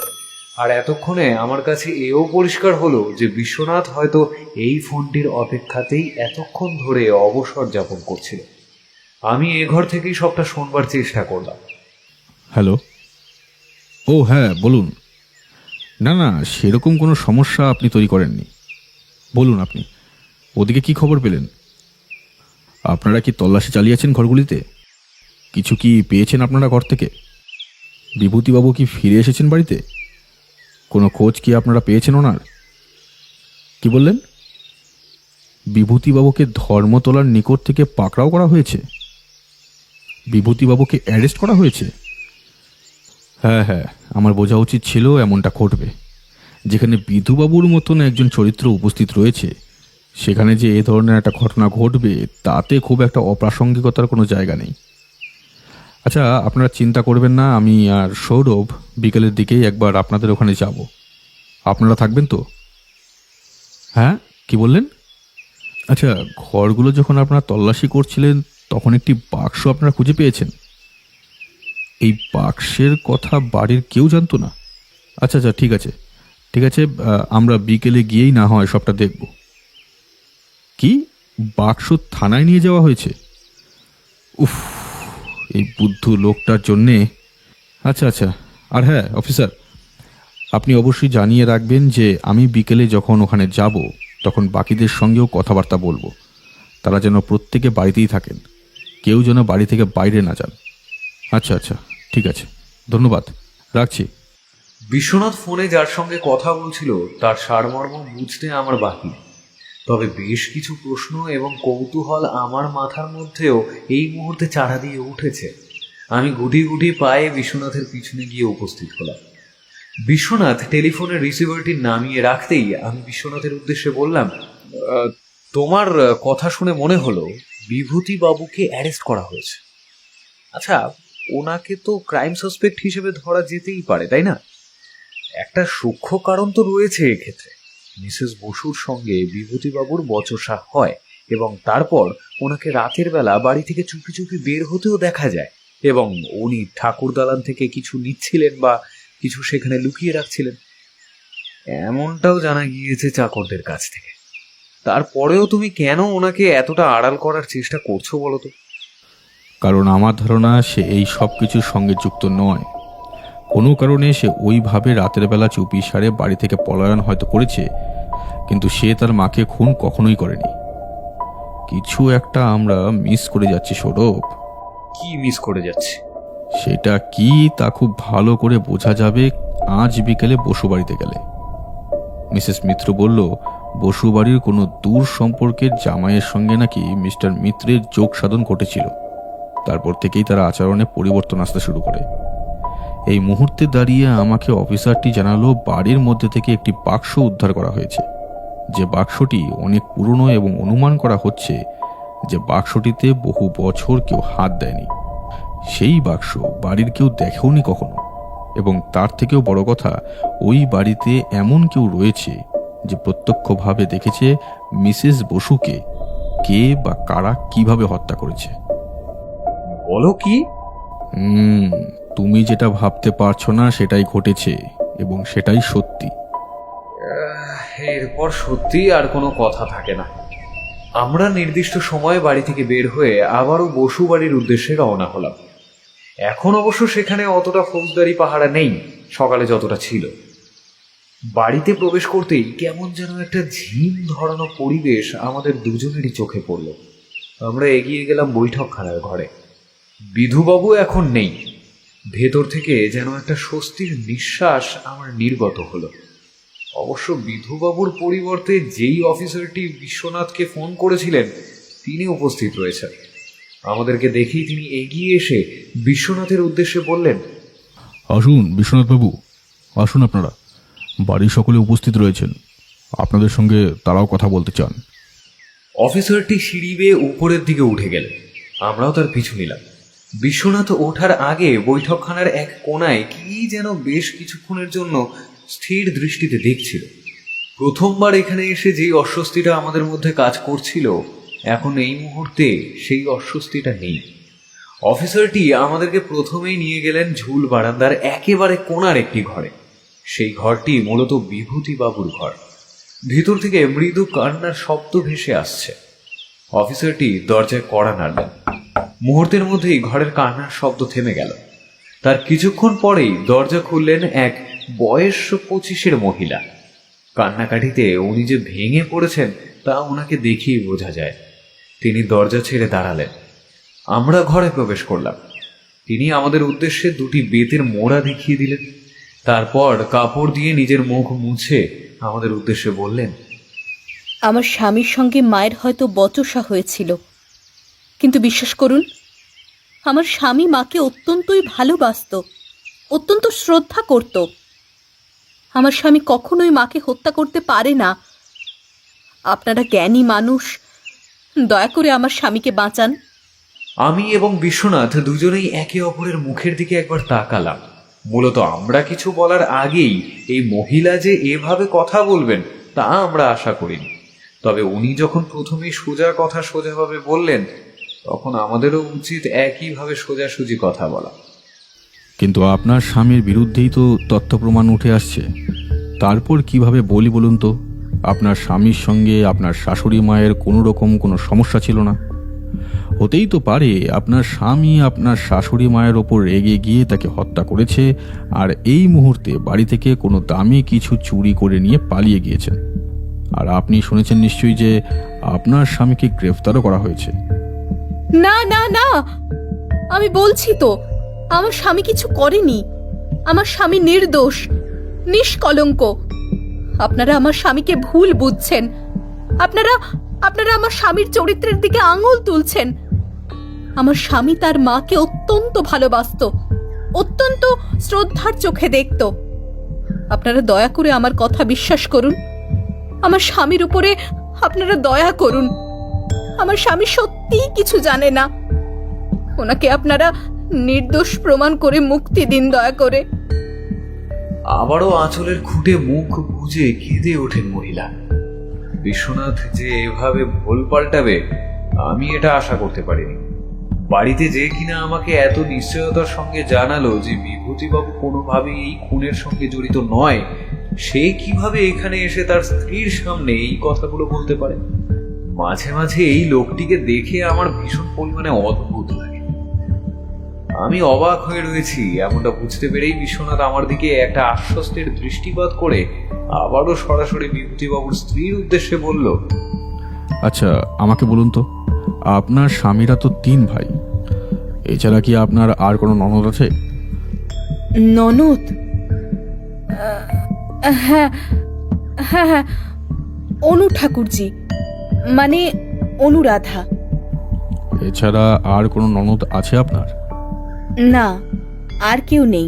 আর এতক্ষণে আমার কাছে এও পরিষ্কার হলো যে বিশ্বনাথ হয়তো এই ফোনটির অপেক্ষাতেই এতক্ষণ ধরে অবসর যাপন করছিল। আমি এ ঘর থেকেই সবটা শোনবার চেষ্টা করলাম। হ্যালো, ও হ্যাঁ বলুন। না না, সেরকম কোনো সমস্যা আপনি তৈরি করেননি। বলুন আপনি ওদিকে কি খবর পেলেন? আপনারা কি তল্লাশি চালিয়েছেন ঘরগুলিতে? কিছু কি পেয়েছেন আপনারা ঘর থেকে? বিভূতিবাবু কি ফিরে এসেছেন বাড়িতে? কোনো খোঁজ কি আপনারা পেয়েছেন ওনার? কি বললেন? বিভূতিবাবুকে ধর্মতলার নিকট থেকে পাকড়াও করা হয়েছে? বিভূতিবাবুকে অ্যারেস্ট করা হয়েছে? হ্যাঁ হ্যাঁ, আমার বোঝা উচিত ছিল এমনটা ঘটবে। যেখানে বিধুবাবুর মতন একজন চরিত্র উপস্থিত রয়েছে, সেখানে যে এ ধরনের একটা ঘটনা ঘটবে তাতে খুব একটা অপ্রাসঙ্গিকতার কোনো জায়গা নেই। আচ্ছা, আপনারা চিন্তা করবেন না, আমি আর সৌরভ বিকেলের দিকেই একবার আপনাদের ওখানে যাব। আপনারা থাকবেন তো? হ্যাঁ, কি বললেন? আচ্ছা, ঘরগুলো যখন আপনারা তল্লাশি করছিলেন তখন একটি বাক্স আপনারা খুঁজে পেয়েছেন। এই বাক্সের কথা বাড়ির কেউ জানতো না? আচ্ছা আচ্ছা, ঠিক আছে ঠিক আছে, আমরা বিকেলে গিয়েই না হয় সবটা দেখব। কি, বাক্স থানায় নিয়ে যাওয়া হয়েছে? উফ, এই বুদ্ধু লোকটার জন্যে। আচ্ছা আচ্ছা, আর হ্যাঁ অফিসার, আপনি অবশ্যই জানিয়ে রাখবেন যে আমি বিকেলে যখন ওখানে যাব তখন বাকিদের সঙ্গেও কথাবার্তা বলবো। তারা যেন প্রত্যেকে বাড়িতেই থাকেন, কেউ যেন বাড়ি থেকে বাইরে না যান। আচ্ছা আচ্ছা, ঠিক আছে, ধন্যবাদ, রাখছি। বিশ্বনাথ ফোনে যার সঙ্গে কথা বলছিল তার সারমর্ম বুঝতে আমার বাকি নেই। তবে বেশ কিছু প্রশ্ন এবং কৌতূহল আমার মাথার মধ্যেও এই মুহূর্তে চাড়া দিয়ে উঠেছে। আমি গুটি গুটি পায়ে বিশ্বনাথের পিছনে গিয়ে উপস্থিত হলাম। বিশ্বনাথ টেলিফোনের রিসিভারটি নামিয়ে রাখতেই আমি বিশ্বনাথের উদ্দেশ্যে বললাম, তোমার কথা শুনে মনে হলো বিভূতি বাবুকে অ্যারেস্ট করা হয়েছে। আচ্ছা, ওনাকে তো ক্রাইম সাসপেক্ট হিসেবে ধরা যেতেই পারে, তাই না? একটা সূক্ষ্ম কারণ তো রয়েছে এক্ষেত্রে। মিসেস বসুর সঙ্গে বিভূতিবাবুর বচসা হয়, এবং তারপর ওনাকে রাতের বেলা বাড়ি থেকে চুপি চুপি বের হতেও দেখা যায়, এবং উনি ঠাকুর দালান থেকে কিছু নিচ্ছিলেন বা কিছু সেখানে লুকিয়ে রাখছিলেন, এমনটাও জানা গিয়েছে চাকরদের কাছ থেকে। তারপরেও তুমি কেন ওনাকে এতটা আড়াল করার চেষ্টা করছো বলো তো? কারণ আমার ধারণা সে এই সব কিছুর সঙ্গে যুক্ত নয়। কোনো কারণে সে ওইভাবে রাতের বেলা চুপি সারে বাড়ি থেকে পলায়ন হয়তো করেছে, কিন্তু সে তার মাকে খুন কখনোই করেনি। কিছু একটা আমরা মিস করে যাচ্ছি সৌরভ। কি মিস করে যাচ্ছে? সেটা কি তা খুব ভালো করে বোঝা যাবে আজ বিকেলে বসু বাড়িতে গেলে। মিসেস মিত্র বলল বসু বাড়ির কোনো দূর সম্পর্কের জামাইয়ের সঙ্গে নাকি মিস্টার মিত্রের যোগ সাধন ঘটেছিল। তারপর থেকেই তার আচরণে পরিবর্তন আসতে শুরু করে। এই মুহূর্তে দাঁড়িয়ে আমাকে অফিসারটি জানালো বাড়ির মধ্যে থেকে একটি বাক্স উদ্ধার করা হয়েছে, যে বাক্সটি অনেক পুরনো এবং অনুমান করা হচ্ছে যে বাক্সটিতে বহু বছর কেউ হাত দেয়নি। সেই বাক্স বাড়ির কেউ দেখেওনি কখনো, এবং তার থেকেও বড় কথা, ওই বাড়িতে এমন কেউ রয়েছে যে প্রত্যক্ষভাবে দেখেছে মিসেস বসুকে কে বা কারা কিভাবে হত্যা করেছে। বলো কি? তুমি যেটা ভাবতে পারছো না সেটাই ঘটেছে, এবং সেটাই সত্যি। এরপর সত্যি আর কোনো কথা থাকে না। আমরা নির্দিষ্ট সময়ে বাড়ি থেকে বের হয়ে আবারও বসু বাড়ির উদ্দেশ্যে রওনা হলাম। এখন অবশ্য সেখানে অতটা ফৌজদারি পাহারা নেই সকালে যতটা ছিল। বাড়িতে প্রবেশ করতেই কেমন যেন একটা ঝিম ধরানো পরিবেশ আমাদের দুজনেরই চোখে পড়ল। আমরা এগিয়ে গেলাম বৈঠকখানার ঘরে। বিধুবাবু এখন নেই। ভেতর থেকে যেন একটা স্বস্তির নিঃশ্বাস আমার নির্গত হলো। অবশ্য বিধুবাবুর পরিবর্তে যেই অফিসারটি বিশ্বনাথকে ফোন করেছিলেন তিনি উপস্থিত রয়েছেন। আমাদেরকে দেখেই তিনি এগিয়ে এসে বিশ্বনাথের উদ্দেশ্যে বললেন, আসুন বিশ্বনাথবাবু, আসুন, আপনারা বাড়ির সকলে উপস্থিত রয়েছেন, আপনাদের সঙ্গে তারাও কথা বলতে চান। অফিসারটি সিঁড়ি বেয়ে উপরের দিকে উঠে গেলেন। আমরাও তার পিছু নিলাম। বিশ্বনাথ ওঠার আগে বৈঠকখানার এক কোণায় কি যেন বেশ কিছুক্ষণের জন্য স্থির দৃষ্টিতে দেখছিল। প্রথমবার এখানে এসে যেই অস্বস্তিটা আমাদের মধ্যে কাজ করছিল, এখন এই মুহূর্তে সেই অস্বস্তিটা নেই। অফিসারটি আমাদেরকে প্রথমেই নিয়ে গেলেন ঝুল বারান্দার একেবারে কোণার একটি ঘরে। সেই ঘরটি মূলত বিভূতিবাবুর ঘর। ভিতর থেকে মৃদু কান্নার শব্দ ভেসে আসছে। অফিসারটি দরজায় কড়া নাড়লেন। মুহূর্তের মধ্যেই ঘরের কান্নার শব্দ থেমে গেল। তার কিছুক্ষণ পরেই দরজা খুললেন এক বয়স 25-এর মহিলা। কান্নাকাটিতে উনি যে ভেঙে পড়েছেন তা ওনাকে দেখেই বোঝা যায়। তিনি দরজা ছেড়ে দাঁড়ালেন। আমরা ঘরে প্রবেশ করলাম। তিনি আমাদের উদ্দেশ্যে দুটি বেতের মোড়া দেখিয়ে দিলেন। তারপর কাপড় দিয়ে নিজের মুখ মুছে আমাদের উদ্দেশ্যে বললেন, আমার স্বামীর সঙ্গে মায়ের হয়তো বচসা হয়েছিল, কিন্তু বিশ্বাস করুন, আমার স্বামী মাকে অত্যন্তই ভালোবাসত, অত্যন্ত শ্রদ্ধা করত। আমার স্বামী কখনোই মাকে হত্যা করতে পারে না। আপনারা জ্ঞানী মানুষ, দয়া করে আমার স্বামীকে বাঁচান। আমি এবং বিশ্বনাথ দুজনেই একে অপরের মুখের দিকে একবার তাকালাম। মূলত আমরা কিছু বলার আগেই এই মহিলা যে এভাবে কথা বলবেন তা আমরা আশা করিনি। তবে উনি যখন প্রথমেই সোজা কথা সোজাভাবে বললেন, তখন আমাদেরও উচিত একইভাবে সোজাসুজি কথা বলা। কিন্তু আপনার স্বামীর বিরুদ্ধেই তো তথ্য প্রমাণ উঠে আসছে। তারপর কিভাবে বলি বলুন তো? আপনার স্বামীর সঙ্গে আপনার শাশুড়ি মায়ের কোনো রকম কোনো সমস্যা ছিল না। হতেই তো পারে আপনার স্বামী আপনার শাশুড়ি মায়ের ওপর রেগে গিয়ে তাকে হত্যা করেছে, আর এই মুহূর্তে বাড়ি থেকে কোনো দামি কিছু চুরি করে নিয়ে পালিয়ে গিয়েছেন। আর আপনি শুনেছেন নিশ্চয়ই যে আপনার স্বামীকে গ্রেফতারও করা হয়েছে। না না না, আমি বলছি তো, আমার স্বামী কিছু করেনি। আমার স্বামী নির্দোষ, নিষ্কলঙ্ক। আপনারা আমার স্বামীকে ভুল বুঝছেন। আপনারা আমার স্বামীর চরিত্রের দিকে আঙুল তুলছেন। আমার স্বামী তার মাকে অত্যন্ত ভালোবাসত, অত্যন্ত শ্রদ্ধার চোখে দেখত। আপনারা দয়া করে আমার কথা বিশ্বাস করুন। আমার স্বামীর উপরে আপনারা দয়া করুন। আমার স্বামী সত্যিই কিছু জানে না। ওনাকে আপনারা নির্দোষ প্রমাণ করে মুক্তি দিন দয়া করে। আবারও আঁচলের খুঁটে মুখ গুজে কেঁদে ওঠেন মহিলা। বিশ্বনাথ যে এভাবে ভুল পাল্টাবে আমি এটা আশা করতে পারিনি। বাড়িতে যে কিনা আমাকে এত নিশ্চয়তার সঙ্গে জানালো যে বিভূতিবাবু কোনোভাবেই এই খুনের সঙ্গে জড়িত নয়, সে কিভাবে এখানে এসে তার স্ত্রীর সামনে এই কথাগুলো বলতে পারে? মাঝে মাঝে এই লোকটিকে দেখে আমার ভীষণ পরিমাণে অদ্ভুত লাগে। আমি অবাক হয়ে রয়েছি এমনটা বুঝতে পেরেই বিশ্বনাথ আমার দিকে একটা আশ্বস্তের দৃষ্টিপাত করে আবারও সরাসরি বিভূতিবাবুর স্ত্রীর উদ্দেশ্যে বলল, আচ্ছা আমাকে বলুন তো, আপনার স্বামীরা তো 3 ভাই, এছাড়া কি আপনার আর কোনো ননদ আছে? ননদ? হ্যাঁ হ্যাঁ হ্যাঁ, অনু ঠাকুরজি, মানে অনুরাধা। এছাড়া আর কোনো ননদ আছে আপনার? না, আর কেউ নেই।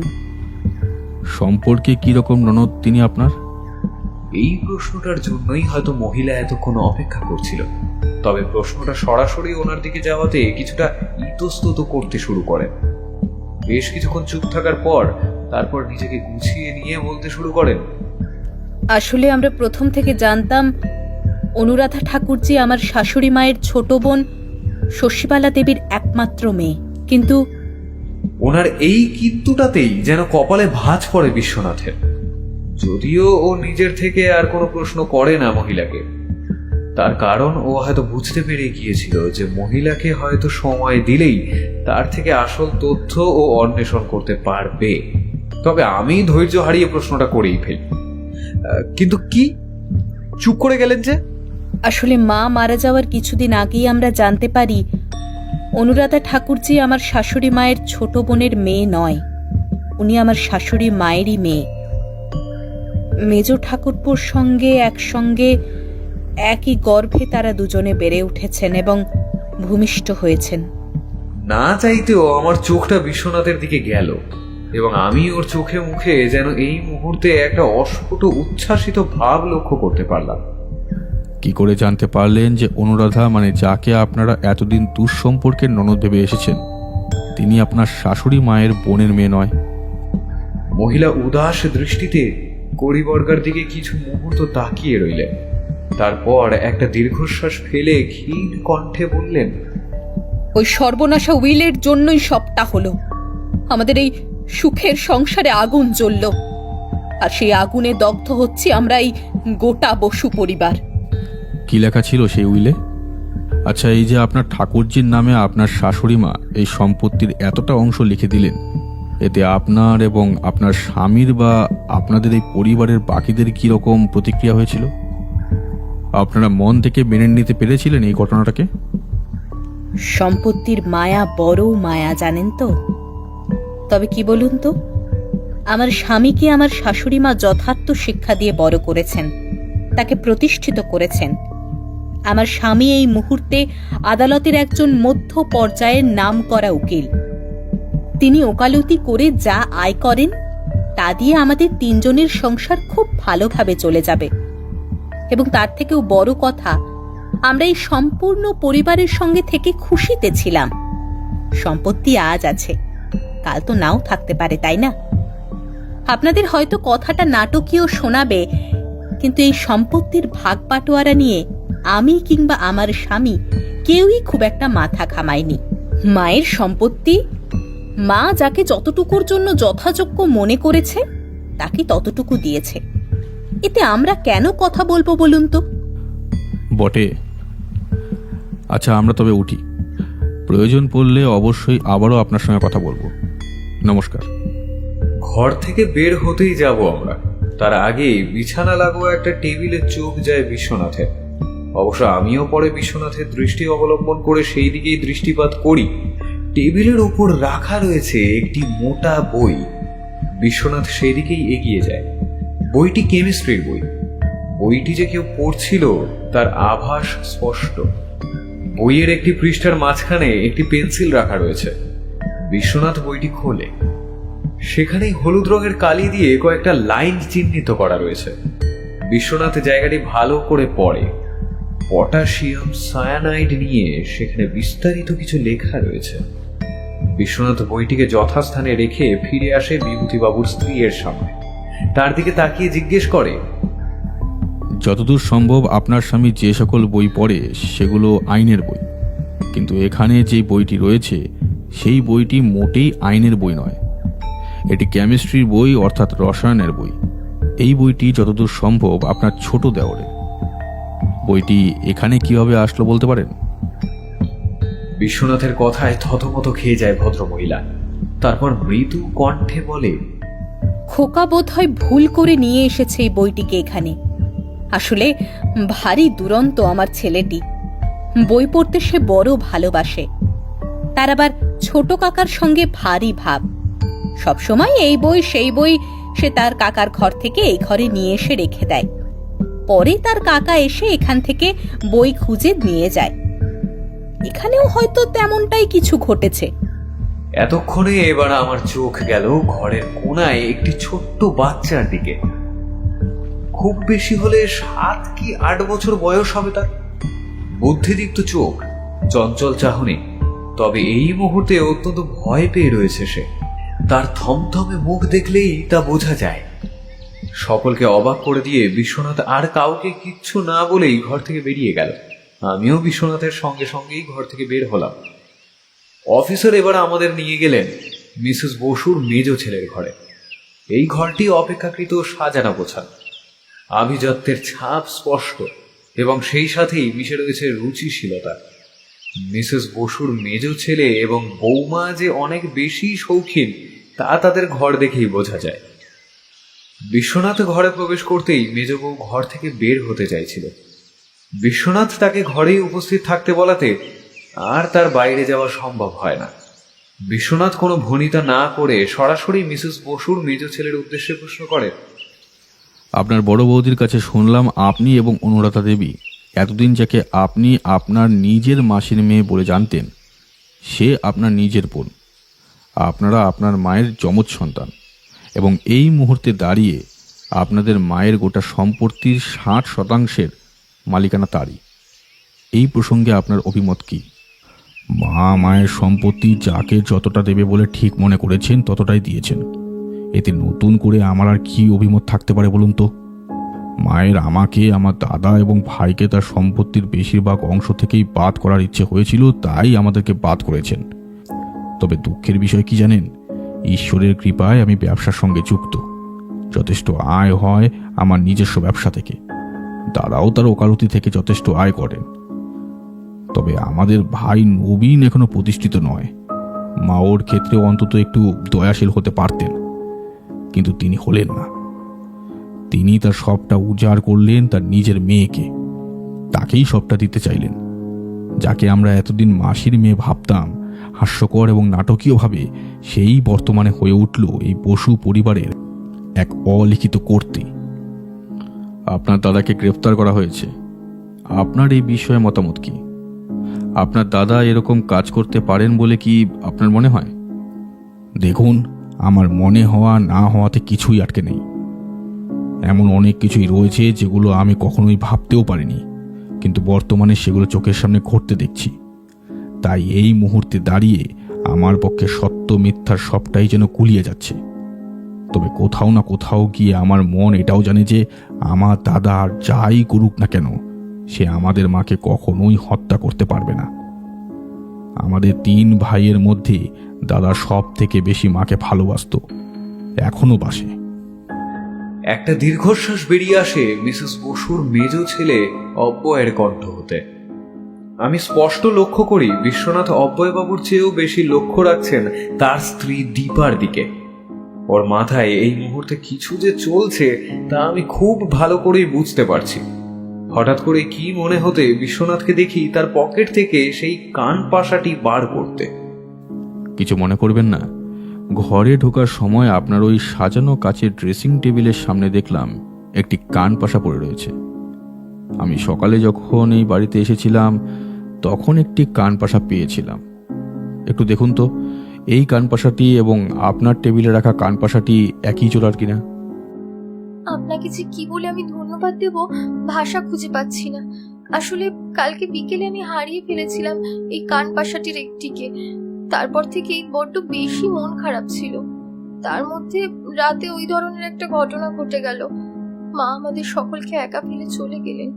সম্পর্কে কি রকম ননদ তিনি আপনার? এই প্রশ্নটার জন্যই হয়তো মহিলা এতক্ষণ অপেক্ষা করছিল। তবে প্রশ্নটা সরাসরি ওনার দিকে যাওয়াতে কিছুটা ইতস্তত করতে শুরু করেন। বেশ কিছুক্ষণ চুপ থাকার পর তারপর নিজেকে গুছিয়ে নিয়ে বলতে শুরু করেন, আসলে আমরা প্রথম থেকে জানতাম অনুরাধা ঠাকুরজি আমার শাশুড়ি মায়ের ছোট বোন শশীবালা দেবীর একমাত্র মেয়ে। কিন্তু ওনার এই কিন্তুটাতেই যেন কপালে ভাঁজ পড়ে বিশ্বনাথের। যদিও ও নিজের থেকে আর কোনো প্রশ্ন করে না মহিলাকে, তার কারণ ও হয়তো বুঝতে পেরে গিয়েছিল যে মহিলাকে হয়তো সময় দিলেই তার থেকে আসল তথ্য ও অন্বেষণ করতে পারবে। তবে আমি ধৈর্য হারিয়ে প্রশ্নটা করেই ফেলি, কিন্তু কি? চুপ করে গেলেন যে? আসলে মা মারা যাওয়ার কিছুদিন আগেই আমরা জানতে পারি অনুরাধা ঠাকুরজি আমার শাশুড়ি মায়ের ছোট বোনের মেয়ে নয়, উনি আমার শাশুড়ি মায়েরই মেয়ে। মেজ ঠাকুরপুর সঙ্গে একসঙ্গে একই গর্ভে তারা দুজনে বেড়ে উঠেছেন এবং ভূমিষ্ঠ হয়েছেন। না চাইতেও আমার চোখটা বিশ্বনাথের দিকে গেল এবং আমি ওর চোখে মুখে যেন এই মুহূর্তে একটা অস্ফুট উচ্ছ্বাসিত ভাব লক্ষ্য করতে পারলাম। কি করে জানতে পারলেন যে অনুরাধা, মানে যাকে আপনারা এতদিন দুঃসম্পর্কের ননদ ভেবে এসেছেন, তিনি আপনার শাশুড়ি মায়ের বোনের মেয়ে নয়? মহিলা উদাস দৃষ্টিতে কড়িবর্গার দিকে কিছু মুহূর্ত তাকিয়ে রইলেন। তারপর একটা দীর্ঘশ্বাস ফেলে ক্ষীণ কণ্ঠে বললেন, ওই সর্বনাশা উইলের জন্যই সবটা হলো। আমাদের এই সুখের সংসারে আগুন জ্বলল, আর সেই আগুনে দগ্ধ হচ্ছি আমরা এই গোটা বসু পরিবার। কি লেখা ছিল সেই উইলে? আচ্ছা, এই যে আপনার ঠাকুরজির নামে আপনার শাশুড়ি মা এই সম্পত্তির এতটা অংশ লিখে দিলেন, এতে আপনার এবং আপনার স্বামীর বা আপনাদের এই পরিবারের বাকিদের কি রকম প্রতিক্রিয়া হয়েছিল? আপনারা মন থেকে মেনে নিতে পেরেছিলেন এই ঘটনাটাকে? সম্পত্তির মায়া বড় মায়া, জানেন তো। তবে কি বলুন তো, আমার স্বামীকে আমার শাশুড়ি মা যথার্থ শিক্ষা দিয়ে বড় করেছেন, তাকে প্রতিষ্ঠিত করেছেন। আমার স্বামী এই মুহূর্তে আদালতের একজন মধ্য পর্যায়ের নামকরা উকিল। তিনি ওকালতি করে যা আয় করেন তা দিয়ে আমাদের 3 জনের সংসার খুব ভালোভাবে চলে যাবে। এবং তার থেকেও বড় কথা, আমরা এই সম্পূর্ণ পরিবারের সঙ্গে থেকে খুশিতে ছিলাম। সম্পত্তি আজ আছে, কাল তো নাও থাকতে পারে, তাই না? আপনাদের হয়তো কথাটা নাটকীয় শোনাবে, কিন্তু এই সম্পত্তির ভাগ বাটোয়ারা নিয়ে আমি কিংবা আমার স্বামী কেউই খুব একটা মাথা ঘামায়নি। মায়ের সম্পত্তি মা যাকে যতটুকুর জন্য যথাযোগ্য মনে করেছে তাকে ততটুকু দিয়েছে। এতে আমরা কেন কথা বলবো বলুন তো? বটে। আচ্ছা, আমরা তবে উঠি। প্রয়োজন পড়লে অবশ্যই আবারও আপনার সঙ্গে কথা বলবো। নমস্কার। ঘর থেকে বের হতেই যাব আমরা, তার আগে বিছানা লাগোয়া একটা টেবিলে চোখ যায় বিশ্বনাথের। অবশ্য আমিও পরে বিশ্বনাথের দৃষ্টি অবলম্বন করে সেই দিকেই দৃষ্টিপাত করি। টেবিলের উপর রাখা রয়েছে একটি মোটা বই। বিশ্বনাথ সেই দিকেই এগিয়ে যায়। বইটি কেমিস্ট্রির বই। বইটি যে কেউ পড়ছিল তার আভাস স্পষ্ট। বইয়ের একটি পৃষ্ঠার মাঝখানে একটি পেন্সিল রাখা রয়েছে। বিশ্বনাথ বইটি খোলে। সেখানেই হলুদ রঙের কালি দিয়ে কয়েকটা লাইন চিহ্নিত করা রয়েছে। বিশ্বনাথ জায়গাটি ভালো করে পড়ে। পটাশিয়াম সায়ানাইড নিয়ে সেখানে বিস্তারিত কিছু লেখা রয়েছে। বিশ্বনাথ বইটিকে যথাস্থানে রেখে ফিরে আসে বিভূতিবাবুর স্ত্রীর সামনে। তার দিকে তাকিয়ে জিজ্ঞেস করে, যতদূর সম্ভব আপনার স্বামী যে সকল বই পড়ে সেগুলো আইনের বই, কিন্তু এখানে যে বইটি রয়েছে সেই বইটি মোটেই আইনের বই নয়। এটি কেমিস্ট্রির বই, অর্থাৎ রসায়নের বই। এই বইটি যতদূর সম্ভব আপনার ছোট দেওরে। বইটি এখানে কিভাবে আসলো বলতে পারেন? বিশ্বনাথের কথায় থতমত খেয়ে যায় ভদ্রমহিলা। তারপর মৃদু কণ্ঠে বলে, খোকা বোধহয় ভুল করে নিয়ে এসেছে এই বইটিকে এখানে। আসলে ভারী দুরন্ত আমার ছেলেটি। বই পড়তে সে বড় ভালোবাসে। তার আবার ছোট কাকার সঙ্গে ভারী ভাব। সবসময় এই বই সেই বই সে তার কাকার ঘর থেকে এই ঘরে নিয়ে এসে রেখে দেয়। পরে তার কাকা এসে এখান থেকে বই খুঁজে নিয়ে যায়। এখানেও হয়তো তেমনটাই কিছু ঘটেছে। এতক্ষণে এবার আমার চোখ গেল ঘরের কোনায় একটি ছোট্ট বাচ্চার দিকে। খুব বেশি হলে 7 কি 8 বছর বয়স হবে তার। বুদ্ধিদীপ্ত চোখ, চঞ্চল চাহনি, তবে এই মুহূর্তে অত্যন্ত ভয় পেয়ে রয়েছে সে। তার থমথমে মুখ দেখলেই তা বোঝা যায়। সকলকে অবাক করে দিয়ে বিশ্বনাথ আর কাউকে কিচ্ছু না বলেই ঘর থেকে বেরিয়ে গেল। আমিও বিশ্বনাথের সঙ্গে সঙ্গেই ঘর থেকে বের হলাম। অফিসার এবার আমাদের নিয়ে গেলেন মিসেস বসুর মেজ ছেলের ঘরে। এই ঘরটি অপেক্ষাকৃত সাজানো গোছানো। আভিজাত্যের ছাপ স্পষ্ট এবং সেই সাথেই মিশে রয়েছে রুচিশীলতা। মিসেস বসুর মেজ ছেলে এবং বৌমা যে অনেক বেশি শৌখিন তা তাদের ঘর দেখেই বোঝা যায়। বিশ্বনাথ ঘরে প্রবেশ করতেই মেজ বউ ঘর থেকে বের হতে চাইছিল। বিশ্বনাথ তাকে ঘরেই উপস্থিত থাকতে বলাতে আর তার বাইরে যাওয়া সম্ভব হয় না। বিশ্বনাথ কোনো ভনিতা না করে সরাসরি মিসেস বসুর মেজ ছেলের উদ্দেশ্যে প্রশ্ন করে, আপনার বড় বৌদির কাছে শুনলাম আপনি এবং অনুরাধা দেবী এতদিন যাকে আপনি আপনার নিজের মাসির মেয়ে বলে জানতেন, সে আপনার নিজের বোন। আপনারা আপনার মায়ের যমজ সন্তান এবং এই মুহূর্তে দাঁড়িয়ে আপনাদের মায়ের গোটা সম্পত্তির 60% মালিকানা তারই। এই প্রসঙ্গে আপনার অভিমত কি? মায়ের সম্পত্তি যাকে যতটা দেবে বলে ঠিক মনে করেছেন ততটাই দিয়েছেন। এতে নতুন করে আমার আর কি অভিমত থাকতে পারে বলুন তো? মায়ের আমাকে, আমার দাদা এবং ভাইকে তার সম্পত্তির বেশিরভাগ অংশ থেকেই বাদ করার ইচ্ছে হয়েছিল, তাই আমাদেরকে বাদ করেছেন। তবে দুঃখের বিষয় কি জানেন? ঈশ্বরের কৃপায় আমি ব্যবসার সঙ্গে যুক্ত। যথেষ্ট আয় হয় আমার নিজস্ব ব্যবসা থেকে। দাদাও তার ওকালতি থেকে যথেষ্ট আয় করেন। তবে আমাদের ভাই নবীন এখনো প্রতিষ্ঠিত নয়। মা ওর ক্ষেত্রেও অন্তত একটু দয়াশীল হতে পারতেন, কিন্তু তিনি হলেন না। তিনি তার সবটা উজাড় করলেন তার নিজের মেয়েকে। তাকেই সবটা দিতে চাইলেন। যাকে আমরা এতদিন মাসির মেয়ে ভাবতাম হাস্যকর এবং নাটকীয়ভাবে, সেই বর্তমানে হয়ে উঠল এই বসু পরিবারের এক অলিখিত কর্তৃ। আপনার দাদাকে গ্রেফতার করা হয়েছে। আপনার এই বিষয়ে মতামত কি? আপনার দাদা এরকম কাজ করতে পারেন বলে কি আপনার মনে হয়? দেখুন, আমার মনে হওয়া না হওয়াতে কিছুই আটকে নেই। এমন অনেক কিছুই রয়েছে যেগুলো আমি কখনোই ভাবতেও পারিনি, কিন্তু বর্তমানে সেগুলো চোখের সামনে ঘটতে দেখছি। তাই এই মুহূর্তে দাঁড়িয়ে আমার পক্ষে সত্য মিথ্যার সবটাই যেন গুলিয়ে যাচ্ছে। তবে কোথাও না কোথাও গিয়ে আমার মন এটাও জানে যে আমার দাদা আর যাই করুক না কেন, সে আমাদের মাকে কখনোই হত্যা করতে পারবে না। আমাদের 3 ভাইয়ের মধ্যে দাদা সব থেকে বেশি মাকে ভালোবাসতো, এখনো বাসে। একটা দীর্ঘশ্বাস বেরিয়ে আসে মিসেস বসুর মেজ ছেলে অব্যয়ের কণ্ঠ হতে। আমি স্পষ্ট লক্ষ্য করি বিশ্বনাথ অব্যয়বাবুর চেয়েও বেশি লক্ষ্য রাখছেন তার স্ত্রী দীপার দিকে। ওর মাথায় এই মুহূর্তে কিছু যে চলছে তা আমি খুব ভালো করেই বুঝতে পারছি। হঠাৎ করে কি মনে হতে বিশ্বনাথকে দেখি তার পকেট থেকে সেই কান পাশাটি বার করতে। কিছু মনে করবেন না, ঘরে ঢোকার সময় আপনার ওই সাজানো কাচের ড্রেসিং টেবিলের সামনে দেখলাম একটি কান পাশা পড়ে রয়েছে। আমি সকালে যখন এই বাড়িতে এসেছিলাম তখন একটি কান পাশা পেয়েছিলাম। একটু দেখুন তো এই কান পাশাটি এবং আপনার টেবিলে রাখা কান পাশাটি একই জোড়ার কিনা। আপনাকে যে কি বলে আমি ধন্যবাদ দেব ভাষা খুঁজে পাচ্ছি না। আসলে কালকে বিকেলে আমি হারিয়ে ফেলেছিলাম এই কান পাশাটির একটিকে। তারপর থেকেই বড্ড বেশি মন খারাপ ছিল। তার মধ্যে রাতে ওই ধরনের একটা ঘটনা ঘটে গেল। মা আমাদের সকলকে একা ফেলে চলে গেলেন।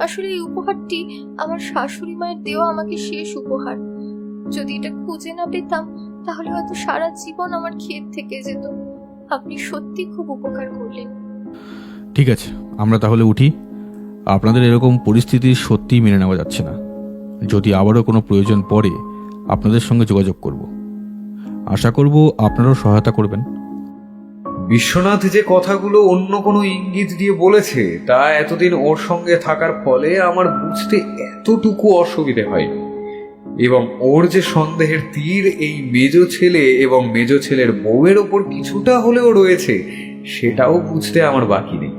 আসলে এই উপহারটি আমার শাশুড়ি মায়ের দেওয়া আমাকে শেষ উপহার। যদি এটা খুঁজে না পেতাম তাহলে হয়তো সারা জীবন আমার ক্ষেত থেকে যেত। আপনি সত্যি খুব উপকার করলেন। ঠিক আছে, আমরা তাহলে উঠি। আপনাদের এরকম পরিস্থিতি সত্যিই মেনে নেওয়া যাচ্ছে না। যদি আবারও কোনো প্রয়োজন পড়ে আপনাদের সঙ্গে যোগাযোগ করব। আশা করব আপনারাও সহায়তা করবেন। বিশ্বনাথ যে কথাগুলো অন্য কোনো ইঙ্গিত দিয়ে বলেছে তা এতদিন ওর সঙ্গে থাকার ফলে আমার বুঝতে এতটুকু অসুবিধে হয়, এবং ওর যে সন্দেহের তীর এই মেজ ছেলে এবং মেজ ছেলের বউয়ের ওপর কিছুটা হলেও রয়েছে সেটাও বুঝতে আমার বাকি নেই।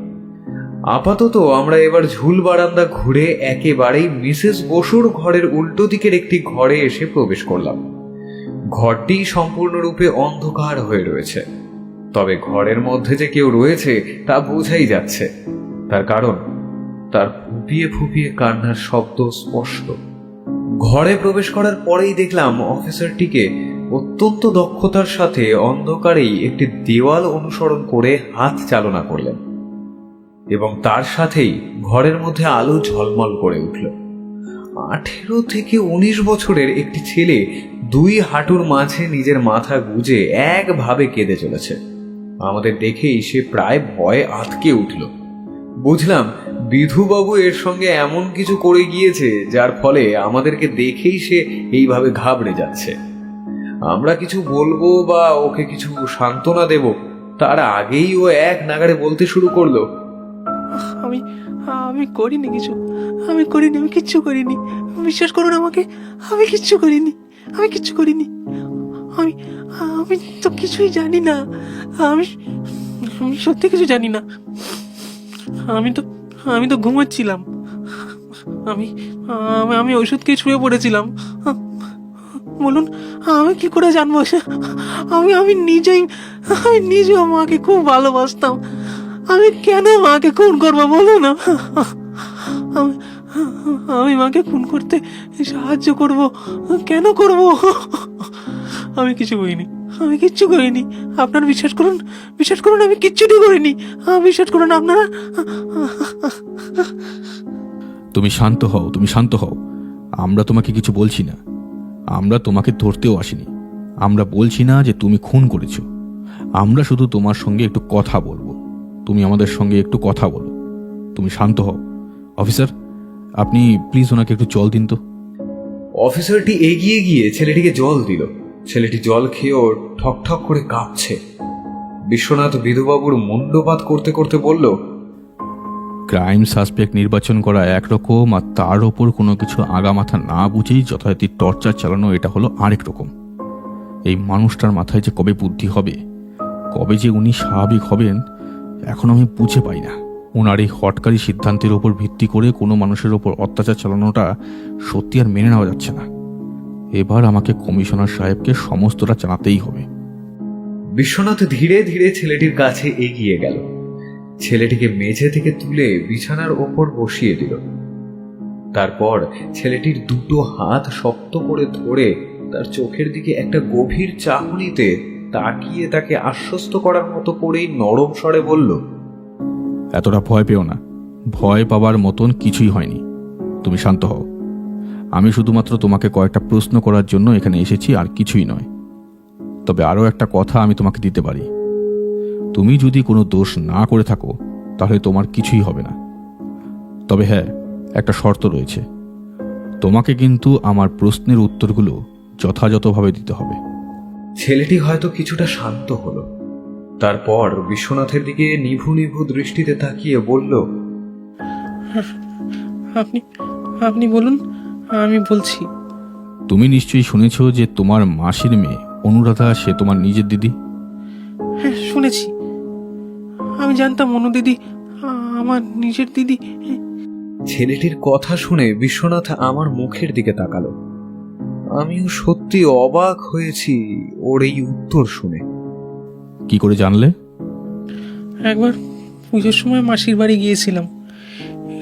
আপাতত আমরা এবার ঝুল বারান্দা ঘুরে একেবারেই মিসেস বসুর ঘরের উল্টো দিকের একটি ঘরে এসে প্রবেশ করলাম। ঘরটি সম্পূর্ণরূপে অন্ধকার হয়ে রয়েছে, তবে ঘরের মধ্যে যে কেউ রয়েছে তা বোঝাই যাচ্ছে। তার কারণ তার ফুপিয়ে ফুপিয়ে কান্নার শব্দ স্পষ্ট। ঘরে প্রবেশ করার পরেই দেখলাম অফিসারটিকে অত্যন্ত দক্ষতার সাথে অন্ধকারেই একটি দেওয়াল অনুসরণ করে হাত চালনা করলেন, এবং তার সাথেই ঘরের মধ্যে আলো ঝলমল করে উঠল। 18 থেকে 19 বছরের একটি ছেলে দুই হাঁটুর মাঝে নিজের মাথা গুজে একভাবে কেঁদে চলেছে। আমাদের দেখেই সে প্রায় ভয়ে আঁতকে উঠল। বুঝলাম বিধুবাবু এর সঙ্গে এমন কিছু করে গিয়েছে যার ফলে আমাদেরকে দেখেই সে এইভাবে ঘাবড়ে যাচ্ছে। আমরা কিছু বলবো বা ওকে কিছু সান্ত্বনা দেব তার আগেই ও এক নাগাড়ে বলতে শুরু করলো, আমি আমি করিনি কিছু, আমি করিনি, আমি কিচ্ছু করিনি, বিশ্বাস করুন আমাকে, আমি কিচ্ছু করিনি, আমি কিচ্ছু করিনি, আমি আমি তো কিছুই জানি না, আমি আমি সত্যি কিছু জানি না, আমি তো ঘুমাচ্ছিলাম, আমি আমি ওষুধ খেয়ে শুয়ে পড়েছিলাম। বলুন আমি কি করে জানবো? আমি নিজেও মাকে খুব ভালোবাসতাম, আমি কেন মাকে খুন করবো বলুন? আমি মাকে খুন করতে সাহায্য করব কেন করব? আমি কিছু করিনি, আমি কিচ্ছু করিনি, আপনারা বিশ্বাস করুন আমি কিচ্ছুটি করিনি, বিশ্বাস করুন আপনারা। তুমি শান্ত হও, তুমি শান্ত হও। আমরা তোমাকে কিছু বলছি না, আমরা তোমাকে ধরতেও আসিনি, আমরা বলছি না যে তুমি খুন করেছো। আমরা শুধু তোমার সঙ্গে একটু কথা বলবো, তুমি আমাদের সঙ্গে একটু কথা বলো। তুমি শান্ত হও। অফিসার, আপনি প্লিজ ওনাকে একটু জল দিন তো। অফিসারটি এগিয়ে গিয়ে ছেলেটিকে জল দিল। ছেলেটি জল খেয়েও ঠক ঠক করে কাঁপছে। বিশ্বনাথ বিধুবাবুর মুন্ডপাত করতে করতে বলল, ক্রাইম সাসপেক্ট নির্বাচন করা একরকম, আর তার ওপর কোনো কিছু আগামাথা না বুঝেই যথারীতি টর্চার চালানো এটা হলো আরেক রকম। এই মানুষটার মাথায় যে কবে বুদ্ধি হবে, কবে যে উনি স্বাভাবিক হবেন, এখন আমি বুঝে পাই না। ওনার এই হটকারী সিদ্ধান্তের ওপর ভিত্তি করে কোনো মানুষের ওপর অত্যাচার চালানোটা সত্যি আর মেনে নেওয়া যাচ্ছে না। এবার আমাকে কমিশনার সাহেবকে সমস্তটা জানাতেই হবে। বিশ্বনাথ ধীরে ধীরে ছেলেটির কাছে এগিয়ে গেল। ছেলেটিকে মেঝে থেকে তুলে বিছানার ওপর বসিয়ে দিল। তারপর ছেলেটির দুটো হাত শক্ত করে ধরে তার চোখের দিকে একটা গভীর চাহনিতে তাকিয়ে তাকে আশ্বস্ত করার মতো করেই নরম স্বরে বলল, এতটা ভয় পেও না, ভয় পাবার মতন কিছুই হয়নি, তুমি শান্ত হও। আমি শুধুমাত্র তোমাকে কয়েকটা প্রশ্ন করার জন্য এখানে এসেছি, আর কিছুই নয়। তবে আরও একটা কথা আমি তোমাকে দিতে পারি, তুমি যদি কোনো দোষ না করে থাকো তাহলে তোমার কিছুই হবে না। তবে হ্যাঁ, একটা শর্ত রয়েছে, তোমাকে কিন্তু আমার প্রশ্নের উত্তরগুলো যথাযথভাবে দিতে হবে। ছেলেটি হয়তো কিছুটা শান্ত হলো। তারপর বিশ্বনাথের দিকে নিভু নিভু দৃষ্টিতে তাকিয়ে বলল, আপনি বলুন, আমি বলছি। তুমি নিশ্চয়ই শুনেছ যে তোমার মাসির মেয়ে অনুরাধা সে তোমার নিজের দিদি। হ্যাঁ শুনেছি, আমি জানতাম অনু দিদি আমার নিজের দিদি। ছেলেটির কথা শুনে বিশ্বনাথ আমার মুখের দিকে তাকালো। আমিও সত্যি অবাক হয়েছি ওর এই উত্তর শুনে। কি করে জানলে? একবার পুজোর সময় মাসির বাড়ি গিয়েছিলাম,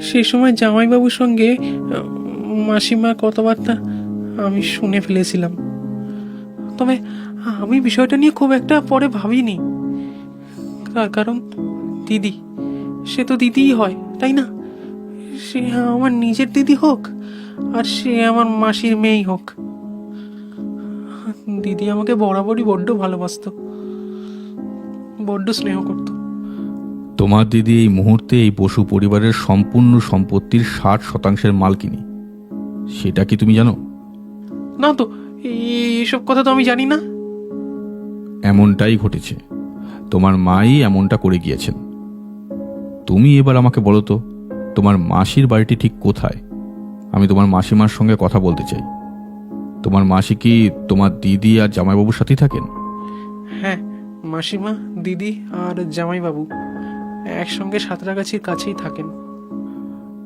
সেই সময় জামাইবাবুর সঙ্গে মাসিমার কথাবার্তা আমি শুনে ফেলেছিলাম। তবে আমি বিষয়টা নিয়ে খুব একটা পরে ভাবিনি, তার কারণ দিদি সে তো দিদিই হয়, তাই না? সে আমার নিজের দিদি হোক আর সে আমার মাসির মেয়েই হোক, দিদি আমাকে বরাবরই বড্ড ভালোবাসতো, বড্ড স্নেহ করতো। তোমার দিদি এই মুহূর্তে এই বসু পরিবারের সম্পূর্ণ সম্পত্তির 60% মালকিনী। সেটা কি তুমি জানো? না তো, এইসব কথা তো আমি জানি না। এমনটাই ঘটেছে, তোমার মাই এমনটা করে গিয়েছেন। তুমি এবার আমাকে বলো তো, তোমার মাসির বাড়িটি ঠিক কোথায়? আমি তোমার মাসিমার সঙ্গে কথা বলতে চাই। তোমার মাসি কি তোমার দিদি আর জামাইবাবুর সাথেই থাকেন? হ্যাঁ, মাসিমা, দিদি আর জামাইবাবু একসঙ্গে সাঁতরাগাছির কাছেই থাকেন।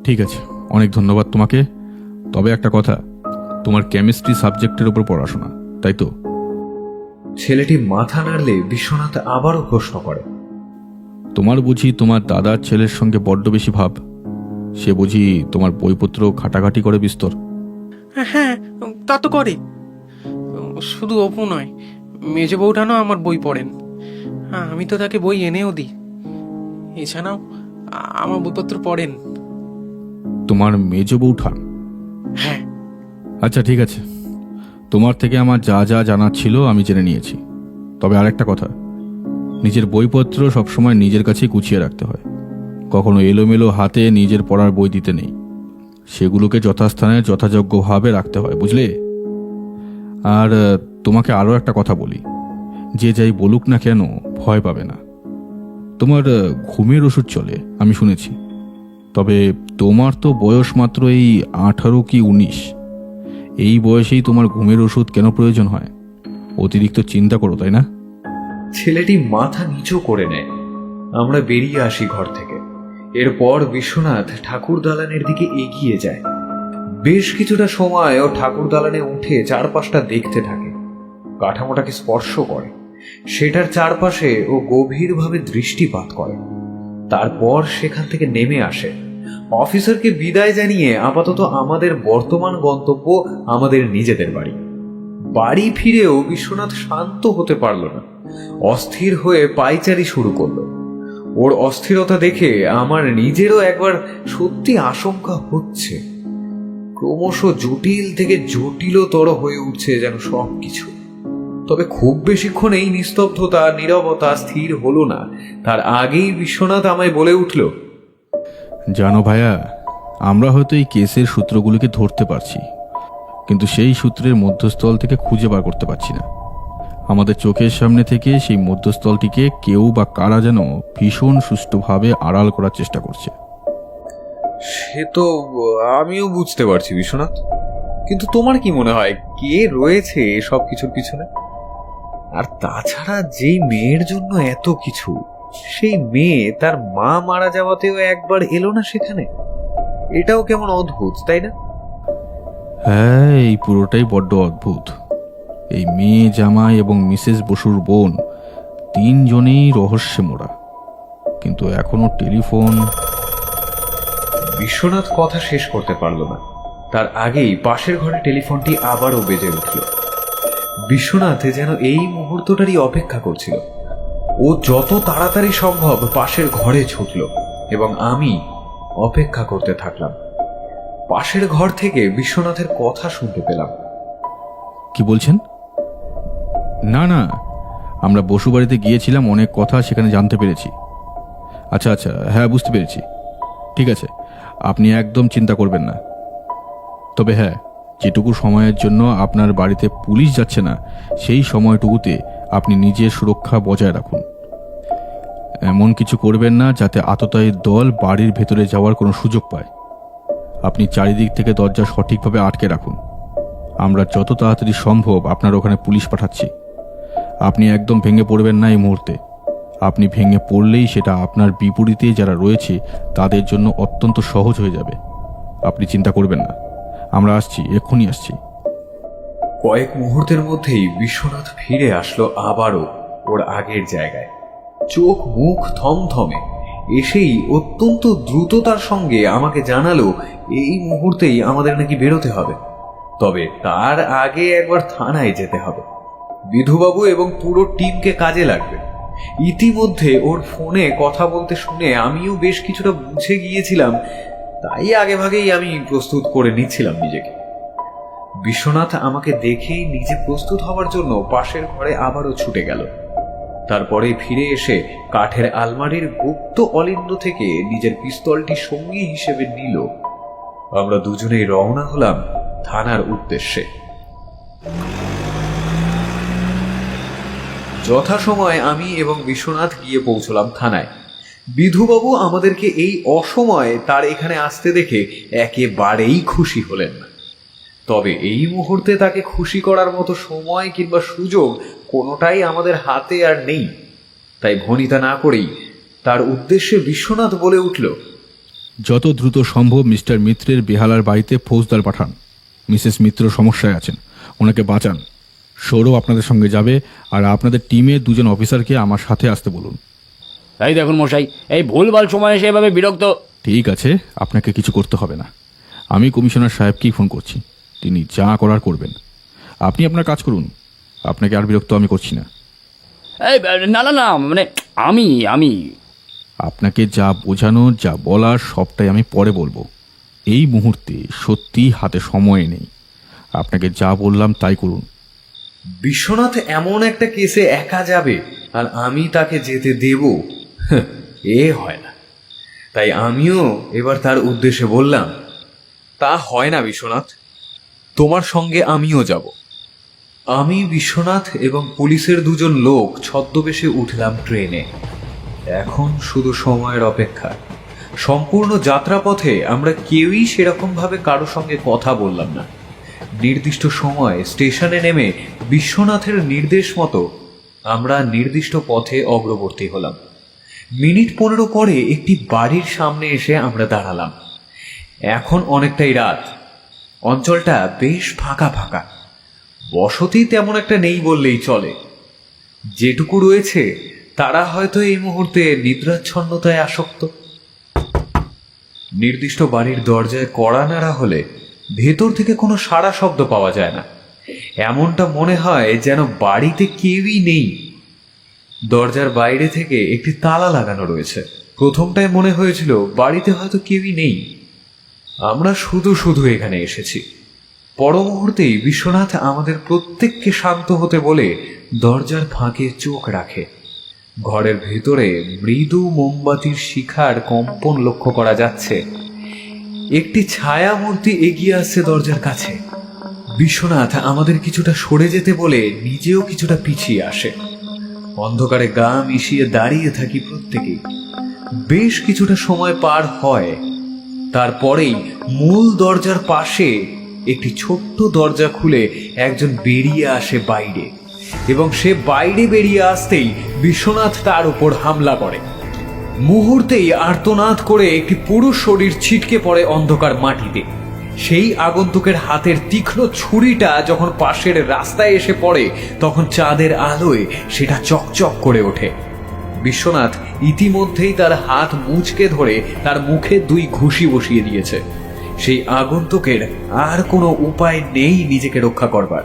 ঠিক আছে, অনেক ধন্যবাদ তোমাকে। তবে একটা কথা, তোমার কেমিস্ট্রি সাবজেক্টের উপর পড়াশোনা, তাই তো? ছেলেটি মাথা নাড়লে বিশ্বনাথ আবারও প্রশ্ন করে, তোমার বুঝি তোমার দাদার ছেলের সঙ্গে বড্ড বেশি ভাব? সে বুঝি তোমার বইপত্র ঘাটাঘাটি করে বিস্তর? হ্যাঁ, তা তো করে। শুধু অপু নয়, মেজ বউঠানও আমার বই পড়েন। আমি তো তাকে বই এনেও দিই। এছাড়াও আমার বইপত্র পড়েন। তোমার মেজ বউঠান? হ্যাঁ। আচ্ছা, ঠিক আছে, তোমার থেকে আমার যা যা জানার ছিল আমি জেনে নিয়েছি। তবে আরেকটা কথা, নিজের বইপত্র সবসময় নিজের কাছেই গুছিয়ে রাখতে হয়। কখনো এলোমেলো হাতে নিজের পড়ার বই দিতে নেই, সেগুলোকে যথাস্থানে যথাযোগ্যভাবে রাখতে হয়, বুঝলে? আর তোমাকে আরও একটা কথা বলি, যে যাই বলুক না কেন ভয় পাবে না। তোমার ঘুমের ওষুধ চলে আমি শুনেছি, তবে তোমার তো বয়স মাত্র এই 18 কি 19। এই বয়সেই তোমার ঘুমের ওষুধ কেন প্রয়োজন হয়? অতিরিক্ত চিন্তা করো, তাই না? ছেলেটি মাথা নিচু করে নেয়। আমরা বেরিয়ে আসি ঘর থেকে। এরপর বিশ্বনাথ ঠাকুর দালানের দিকে এগিয়ে যায়। বেশ কিছুটা সময় ও ঠাকুর দালানে উঠে চারপাশটা দেখতে থাকে, কাঠামোটাকে স্পর্শ করে, সেটার চারপাশে ও গভীরভাবে দৃষ্টিপাত করে। তারপর সেখান থেকে নেমে আসে। অফিসারকে বিদায় জানিয়ে আপাতত আমাদের বর্তমান গন্তব্য আমাদের নিজেদের বাড়ি। বাড়ি ফিরেও বিশ্বনাথ শান্ত হতে পারল না, অস্থির হয়ে পায়চারি শুরু করলো। ওর অস্থিরতা দেখে আমার নিজেরও একবার সত্যি আশঙ্কা হচ্ছে। ক্রমশ জটিল থেকে জটিলতর হয়ে উঠছে যেন সবকিছু। তবে খুব বেশিক্ষণ এই নিস্তব্ধতা, নীরবতা স্থির হলো না। তার আগেই বিশ্বনাথ আমায় বলে উঠল, জানো ভাইয়া, আমরা হয়তো এই কেসের সূত্রগুলিকে ধরতে পারছি, কিন্তু সেই সূত্রের মধ্যস্থল থেকে খুঁজে বার করতে পারছি না। আমাদের চোখের সামনে থেকে সেই মধ্যস্থলটিকে কেউ বা কারা যেন ভীষণ সুষ্ঠুভাবে আড়াল করার চেষ্টা করছে। সে তো আমিও বুঝতে পারছি বিশ্বনাথ, কিন্তু তোমার কি মনে হয় কে রয়েছে সব কিছুর পিছনে? আর তাছাড়া যেই মেয়ের জন্য এত কিছু, সেই মেয়ে তার মা মারা যাওয়াতেও একবার এলো না সেখানে। এটাও কেমন অদ্ভুত, তাই না? হ্যাঁ, এই পুরোটাই বড্ড অদ্ভুত। এই মেয়ে জামাই এবং মিসেস বসুর বোন তিনজনেই রহস্যে মোড়া, কিন্তু এখনো টেলিফোন। বিশ্বনাথ কথা শেষ করতে পারল না, তার আগেই পাশের ঘরে টেলিফোনটি আবারও বেজে উঠল। বিশ্বনাথ যেন এই মুহূর্তটারই অপেক্ষা করছিল। ও যত তাড়াতাড়ি সম্ভব পাশের ঘরে ছুটল এবং আমি অপেক্ষা করতে থাকলাম। পাশের ঘর থেকে বিশ্বনাথের কথা শুনতে পেলাম। কি বলছেন? না না, আমরা বসু বাড়িতে গিয়েছিলাম, অনেক কথা সেখানে জানতে পেরেছি। আচ্ছা আচ্ছা, হ্যাঁ বুঝতে পেরেছি। ঠিক আছে, আপনি একদম চিন্তা করবেন না। তবে হ্যাঁ, যেটুকু সময়ের জন্য আপনার বাড়িতে পুলিশ যাচ্ছে না, সেই সময়টুকুতে আপনি নিজের সুরক্ষা বজায় রাখুন। এমন কিছু করবেন না যাতে আততায়ীর দল বাড়ির ভেতরে যাওয়ার কোনো সুযোগ পায়। আপনি চারিদিক থেকে দরজা সঠিকভাবে আটকে রাখুন। আমরা যত তাড়াতাড়ি সম্ভব আপনার ওখানে পুলিশ পাঠাচ্ছি। আপনি একদম ভেঙে পড়বেন না এই মুহূর্তে। আপনি ভেঙে পড়লেই সেটা আপনার বিপরীতে যারা রয়েছে তাদের জন্য অত্যন্ত সহজ হয়ে যাবে। আপনি চিন্তা করবেন না, আমরা আসছি, এক্ষুনি আসছি। কয়েক মুহূর্তের মধ্যেই বিশ্বনাথ ফিরে আসলো আবারও ওর আগের জায়গায়, চোখ মুখ থমথমে। এসেই অত্যন্ত দ্রুততার সঙ্গে আমাকে জানালো এই মুহূর্তেই আমাদের নাকি বেরোতে হবে, তবে তার আগে একবার থানায় যেতে হবে। বিধুবাবু এবং পুরো টিমকে কাজে লাগবে। ইতিমধ্যে ওর ফোনে কথা বলতে শুনে আমিও বেশ কিছুটা বুঝে গিয়েছিলাম, তাই আগেভাগেই আমি প্রস্তুত করে নিচ্ছিলাম নিজেকে। বিশ্বনাথ আমাকে দেখেই নিজে প্রস্তুত হওয়ার জন্য পাশের ঘরে আবারও ছুটে গেল। তারপরে ফিরে এসে কাঠের আলমারির গুপ্ত অলিন্দ থেকে নিজের পিস্তলটি সঙ্গী হিসেবে নিল। আমরা দুজনেই রওনা হলাম থানার উদ্দেশ্যে। যথাসময়ে আমি এবং বিশ্বনাথ গিয়ে পৌঁছলাম থানায়। বিধুবাবু আমাদেরকে এই অসময়ে তার এখানে আসতে দেখে একেবারেই খুশি হলেন না। তবে এই মুহূর্তে তাকে খুশি করার মতো সময় কিংবা সুযোগ কোনোটাই আমাদের হাতে আর নেই। তাই ভনিতা না করেই তার উদ্দেশ্যে বিশ্বনাথ বলে উঠল, যত দ্রুত সম্ভব মিস্টার মিত্রের বেহালার বাড়িতে ফৌজদার পাঠান। মিসেস মিত্র সমস্যায় আছেন, ওনাকে বাঁচান। সৌরভ আপনাদের সঙ্গে যাবে, আর আপনাদের টিমে 2 জন অফিসারকে আমার সাথে আসতে বলুন। এই দেখুন মশাই, এই ভুলভাল সময় এসে এভাবে বিরক্ত। ঠিক আছে, আপনাকে কিছু করতে হবে না। আমি কমিশনার সাহেবকেই ফোন করছি, তিনি যা করার করবেন। আপনি আপনার কাজ করুন, আপনাকে আর বিরক্ত আমি করছি না। এই না না না, মানে আমি আপনাকে যা বোঝানো, যা বলার সবটাই আমি পরে বলবো। এই মুহূর্তে সত্যি হাতে সময় নেই। আপনাকে যা বললাম তাই করুন। বিশ্বনাথ এমন একটা কেসে একা যাবে আর আমি তাকে যেতে দেব? এ হয় না। তাই আমিও এবার তার উদ্দেশ্যে বললাম, তা হয় না বিশ্বনাথ, তোমার সঙ্গে আমিও যাব। আমি, বিশ্বনাথ এবং পুলিশের 2 জন লোক ছদ্মবেশে উঠলাম ট্রেনে। এখন শুধু সময়ের অপেক্ষা। সম্পূর্ণ যাত্রাপথে আমরা কেউই সেরকমভাবে কারো সঙ্গে কথা বললাম না। নির্দিষ্ট সময়ে স্টেশনে নেমে বিশ্বনাথের নির্দেশ মতো আমরা নির্দিষ্ট পথে অগ্রবর্তী হলাম। মিনিট 15 পরে একটি বাড়ির সামনে এসে আমরা দাঁড়ালাম। এখন অনেকটাই রাত, অঞ্চলটা বেশ ফাঁকা ফাঁকা। বসতি তেমন একটা নেই বললেই চলে। যেটুকু রয়েছে তারা হয়তো এই মুহূর্তে নিদ্রাচ্ছন্নতায় আসক্ত। নির্দিষ্ট বাড়ির দরজায় কড়া নাড়া হলে ভেতর থেকে কোনো সাড়া শব্দ পাওয়া যায় না। এমনটা মনে হয় যেন বাড়িতে কেউই নেই। দরজার বাইরে থেকে একটি তালা লাগানো রয়েছে। প্রথমটায় মনে হয়েছিল বাড়িতে হয়তো কেউই নেই, আমরা শুধু শুধু এখানে এসেছি। পর মুহূর্তেই বিশ্বনাথ আমাদের প্রত্যেককে শান্ত হতে বলে দরজার ফাঁকে চোখ রাখে। ঘরের ভেতরে মৃদু মোমবাতির শিখার কম্পন লক্ষ্য করা যাচ্ছে। একটি ছায়া মূর্তি এগিয়ে আসছে দরজার কাছে। বিশ্বনাথ আমাদের কিছুটা সরে যেতে বলে নিজেও কিছুটা পিছিয়ে আসে। অন্ধকারে গা মিশিয়ে দাঁড়িয়ে থাকি প্রত্যেকেই। বেশ কিছুটা সময় পার হয়। তারপরেই মূল দরজার পাশে একটি ছোট্ট দরজা খুলে একজন বেরিয়ে আসে বাইরে, এবং সে বাইরে বেরিয়ে আসতেই বিশ্বনাথ তার উপর হামলা করে। মুহূর্তেই আর্তনাদ করে একটি পুরুষ শরীর ছিটকে পড়ে অন্ধকার মাটিতে। সেই আগন্তুকের হাতের তীক্ষ্ণ ছুরিটা যখন পাশের রাস্তায় এসে পড়ে তখন চাঁদের আলোয় সেটা চকচক করে ওঠে। বিশ্বনাথ ইতিমধ্যেই তার হাত মুচকে ধরে তার মুখে 2 ঘুষি বসিয়ে দিয়েছে। সেই আগন্তুকের আর কোনো উপায় নেই নিজেকে রক্ষা করবার।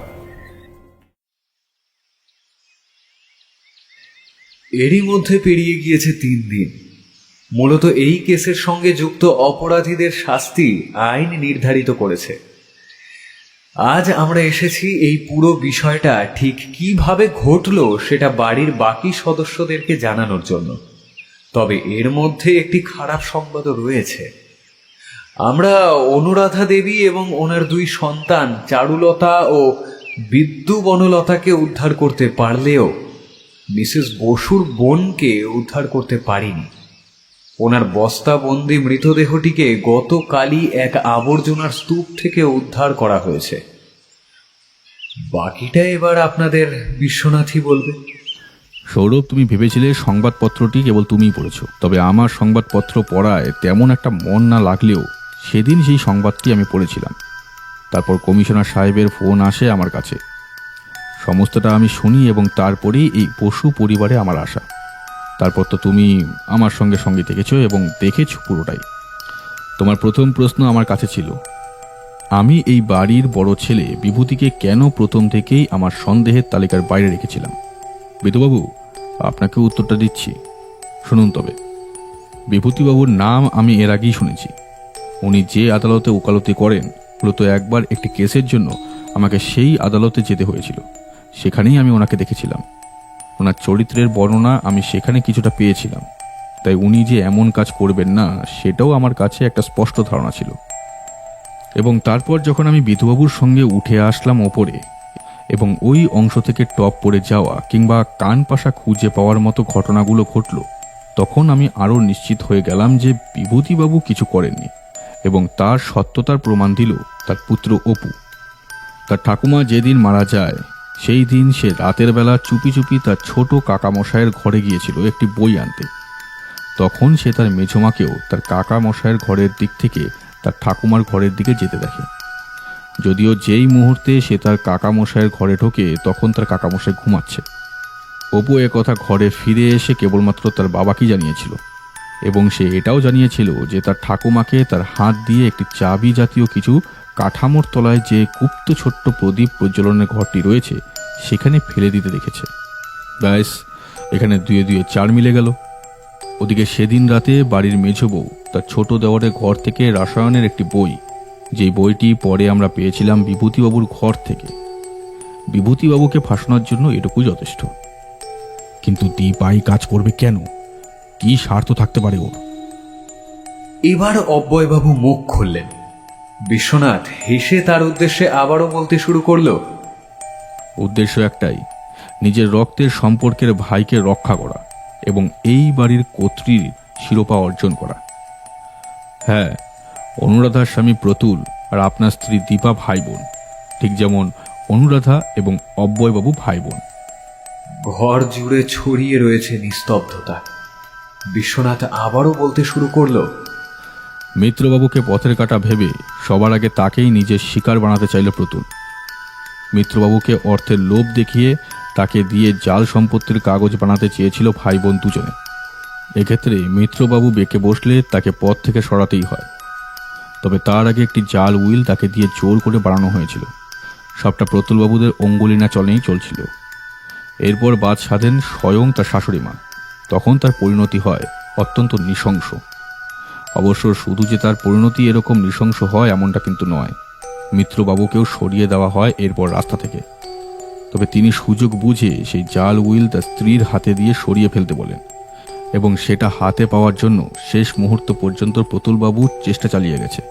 এরই মধ্যে পেরিয়ে গিয়েছে 3 দিন। মূলত এই কেসের সঙ্গে যুক্ত অপরাধীদের শাস্তি আইন নির্ধারিত করেছে। আজ আমরা এসেছি এই পুরো বিষয়টা ঠিক কিভাবে ঘটলো সেটা বাড়ির বাকি সদস্যদেরকে জানানোর জন্য। তবে এর মধ্যে একটি খারাপ সংবাদও রয়েছে। আমরা অনুরাধা দেবী এবং ওনার 2 সন্তান চারুলতা ও বিদ্যু বনলতাকে উদ্ধার করতে পারলেও মিসেস বসুর বোনকে উদ্ধার করতে পারিনি। ওনার বস্তাবন্দি মৃতদেহটিকে গতকালই এক আবর্জনার স্তূপ থেকে উদ্ধার করা হয়েছে। বাকিটা এবার আপনাদের বিশ্বনাথই বলবে। সৌরভ, তুমি ভেবেছিলে সংবাদপত্রটি কেবল তুমিই পড়েছ, তবে আমার সংবাদপত্র পড়ায় তেমন একটা মন না লাগলেও সেদিন সেই সংবাদটি আমি পড়েছিলাম। তারপর কমিশনার সাহেবের ফোন আসে আমার কাছে। সমস্তটা আমি শুনি এবং তারপরেই এই পশু পরিবারে আমার আসা। তারপর তো তুমি আমার সঙ্গে সঙ্গে থেকেছ এবং দেখেছ পুরোটাই। তোমার প্রথম প্রশ্ন আমার কাছে ছিল, আমি এই বাড়ির বড় ছেলে বিভূতিকে কেন প্রথম থেকেই আমার সন্দেহের তালিকার বাইরে রেখেছিলাম। বিধুবাবু, আপনাকে উত্তরটা দিচ্ছি, শুনুন তবে। বিভূতিবাবুর নাম আমি এর আগেই শুনেছি। উনি যে আদালতে ওকালতি করেন, মূলত একবার একটি কেসের জন্য আমাকে সেই আদালতে যেতে হয়েছিল। সেখানেই আমি ওনাকে দেখেছিলাম। ওনার চরিত্রের বর্ণনা আমি সেখানে কিছুটা পেয়েছিলাম। তাই উনি যে এমন কাজ করবেন না সেটাও আমার কাছে একটা স্পষ্ট ধারণা ছিল। এবং তারপর যখন আমি বিধুবাবুর সঙ্গে উঠে আসলাম ওপরে এবং ওই অংশ থেকে টপ পড়ে যাওয়া কিংবা কান পাশা খুঁজে পাওয়ার মতো ঘটনাগুলো ঘটল, তখন আমি আরও নিশ্চিত হয়ে গেলাম যে বিভূতিবাবু কিছু করেননি এবং তার সত্যতার প্রমাণ দিল তার পুত্র অপু। তার ঠাকুমা যেদিন মারা যায় সেই দিন সে রাতের বেলা চুপি চুপি তার ছোট কাকামশায়ের ঘরে গিয়েছিল একটি বই আনতে। তখন সে তার মেঝোমাকেও তার কাকামশায়ের ঘরের দিক থেকে তার ঠাকুমার ঘরের দিকে যেতে দেখে। যদিও যেই মুহূর্তে সে তার কাকামশায়ের ঘরে ঢোকে তখন তার কাকামশাই ঘুমাচ্ছে। অপু কথা ঘরে ফিরে এসে কেবলমাত্র তার বাবাকেই জানিয়েছিল এবং সে এটাও জানিয়েছিল যে তার ঠাকুমাকে তার হাত দিয়ে একটি চাবি জাতীয় কিছু কাঠামোর তলায় যে গুপ্ত ছোট্ট প্রদীপ প্রজ্বলনের ঘরটি রয়েছে সেখানে ফেলে দিতে দেখেছে। ব্যাস, এখানে দুয়ে দুয়ে চার মিলে গেল। ওদিকে সেদিন রাতে বাড়ির মেঝো বউ তার ছোট দেওয়ারের ঘর থেকে রসায়নের একটি বই, যেই বইটি পরে আমরা পেয়েছিলাম বিভূতিবাবুর ঘর থেকে। বিভূতিবাবুকে ফাঁসানোর জন্য এটুকুই যথেষ্ট। কিন্তু দীপাই কাজ করবে কেন? কি স্বার্থ থাকতে পারে ওর? এবার অব্যয়বাবু মুখ খুললেন। বিশ্বনাথ হেসে তার উদ্দেশ্যে আবারও বলতে শুরু করলো, উদ্দেশ্য একটাই, নিজের রক্তের সম্পর্কের ভাইকে রক্ষা করা এবং এই বাড়ির কর্ত্রীর শিরোপা অর্জন করা। হ্যাঁ, অনুরাধার স্বামী প্রতুল আর আপনার স্ত্রী দীপা ভাই বোন, ঠিক যেমন অনুরাধা এবং অব্যয়বাবু ভাই বোন। ঘর জুড়ে ছড়িয়ে রয়েছে নিস্তব্ধতা। বিশ্বনাথ আবারও বলতে শুরু করলো, মিত্রবাবুকে পথের কাটা ভেবে সবার আগে তাকেই নিজের শিকার বানাতে চাইল প্রতুল। মিত্রবাবুকে অর্থের লোভ দেখিয়ে তাকে দিয়ে জাল সম্পত্তির কাগজ বানাতে চেয়েছিল ভাই বোন দুজনে। এক্ষেত্রে মিত্রবাবু বেঁকে বসলে তাকে পথ থেকে সরাতেই হয়। তবে তার আগে একটি জাল উইল তাকে দিয়ে জোর করে বানানো হয়েছিল। সবটা প্রতুলবাবুদের অঙ্গুলিনা চলেই চলছিল। এরপর বাদ সাধেন স্বয়ং তার শাশুড়ি মা। তখন তার পরিণতি হয় অত্যন্ত নৃশংস। অবশ্য শুধু যে তার পরিণতি এরকম নৃশংস হয় এমনটা কিন্তু নয়, মিত্রবাবুকেও সরিয়ে দেওয়া হয় এরপর রাস্তা থেকে। তবে তিনি সুযোগ বুঝে সেই জাল উইল তার স্ত্রীর হাতে দিয়ে সরিয়ে ফেলতে বলেন এবং সেটা হাতে পাওয়ার জন্য শেষ মুহূর্ত পর্যন্ত প্রতুলবাবু চেষ্টা চালিয়ে গেছে।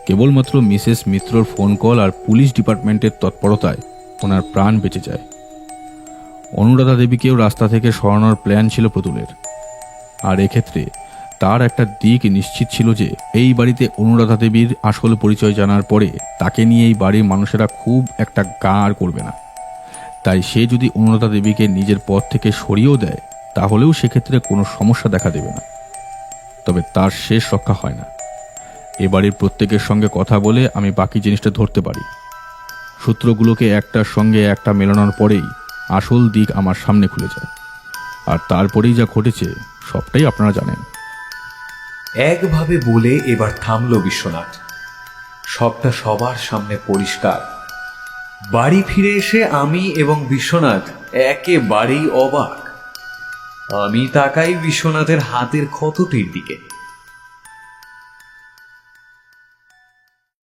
কেবলমাত্র মিসেস মিত্রর ফোন কল আর পুলিশ ডিপার্টমেন্টের তৎপরতায় ওনার প্রাণ বেঁচে যায়। অনুরাধা দেবীকেও রাস্তা থেকে সরানোর প্ল্যান ছিল প্রতুলের। আর এক্ষেত্রে তার একটা দিক নিশ্চিত ছিল যে এই বাড়িতে অনুরাধা দেবীর আসল পরিচয় জানার পরে তাকে নিয়ে এই বাড়ির মানুষেরা খুব একটা গা আর করবে না। তাই সে যদি অনুরাধা দেবীকে নিজের পথ থেকে সরিয়েও দেয় তাহলেও সেক্ষেত্রে কোনো সমস্যা দেখা দেবে না। তবে তার শেষ রক্ষা হয় না। এ বাড়ির প্রত্যেকের সঙ্গে কথা বলে আমি বাকি জিনিসটা ধরতে পারি। সূত্রগুলোকে একটার সঙ্গে একটা মেলানোর পরেই আসল দিক আমার সামনে খুলে যায়। আর তারপরেই যা ঘটেছে সবটাই আপনারা জানেন। একভাবে বলে এবার থামল বিশ্বনাথ। সবটা সবার সামনে পরিষ্কার। বাড়ি ফিরে এসে আমি এবং বিশ্বনাথ একেবারেই অবাক। আমি তাকাই বিশ্বনাথের হাতের ক্ষতটির দিকে।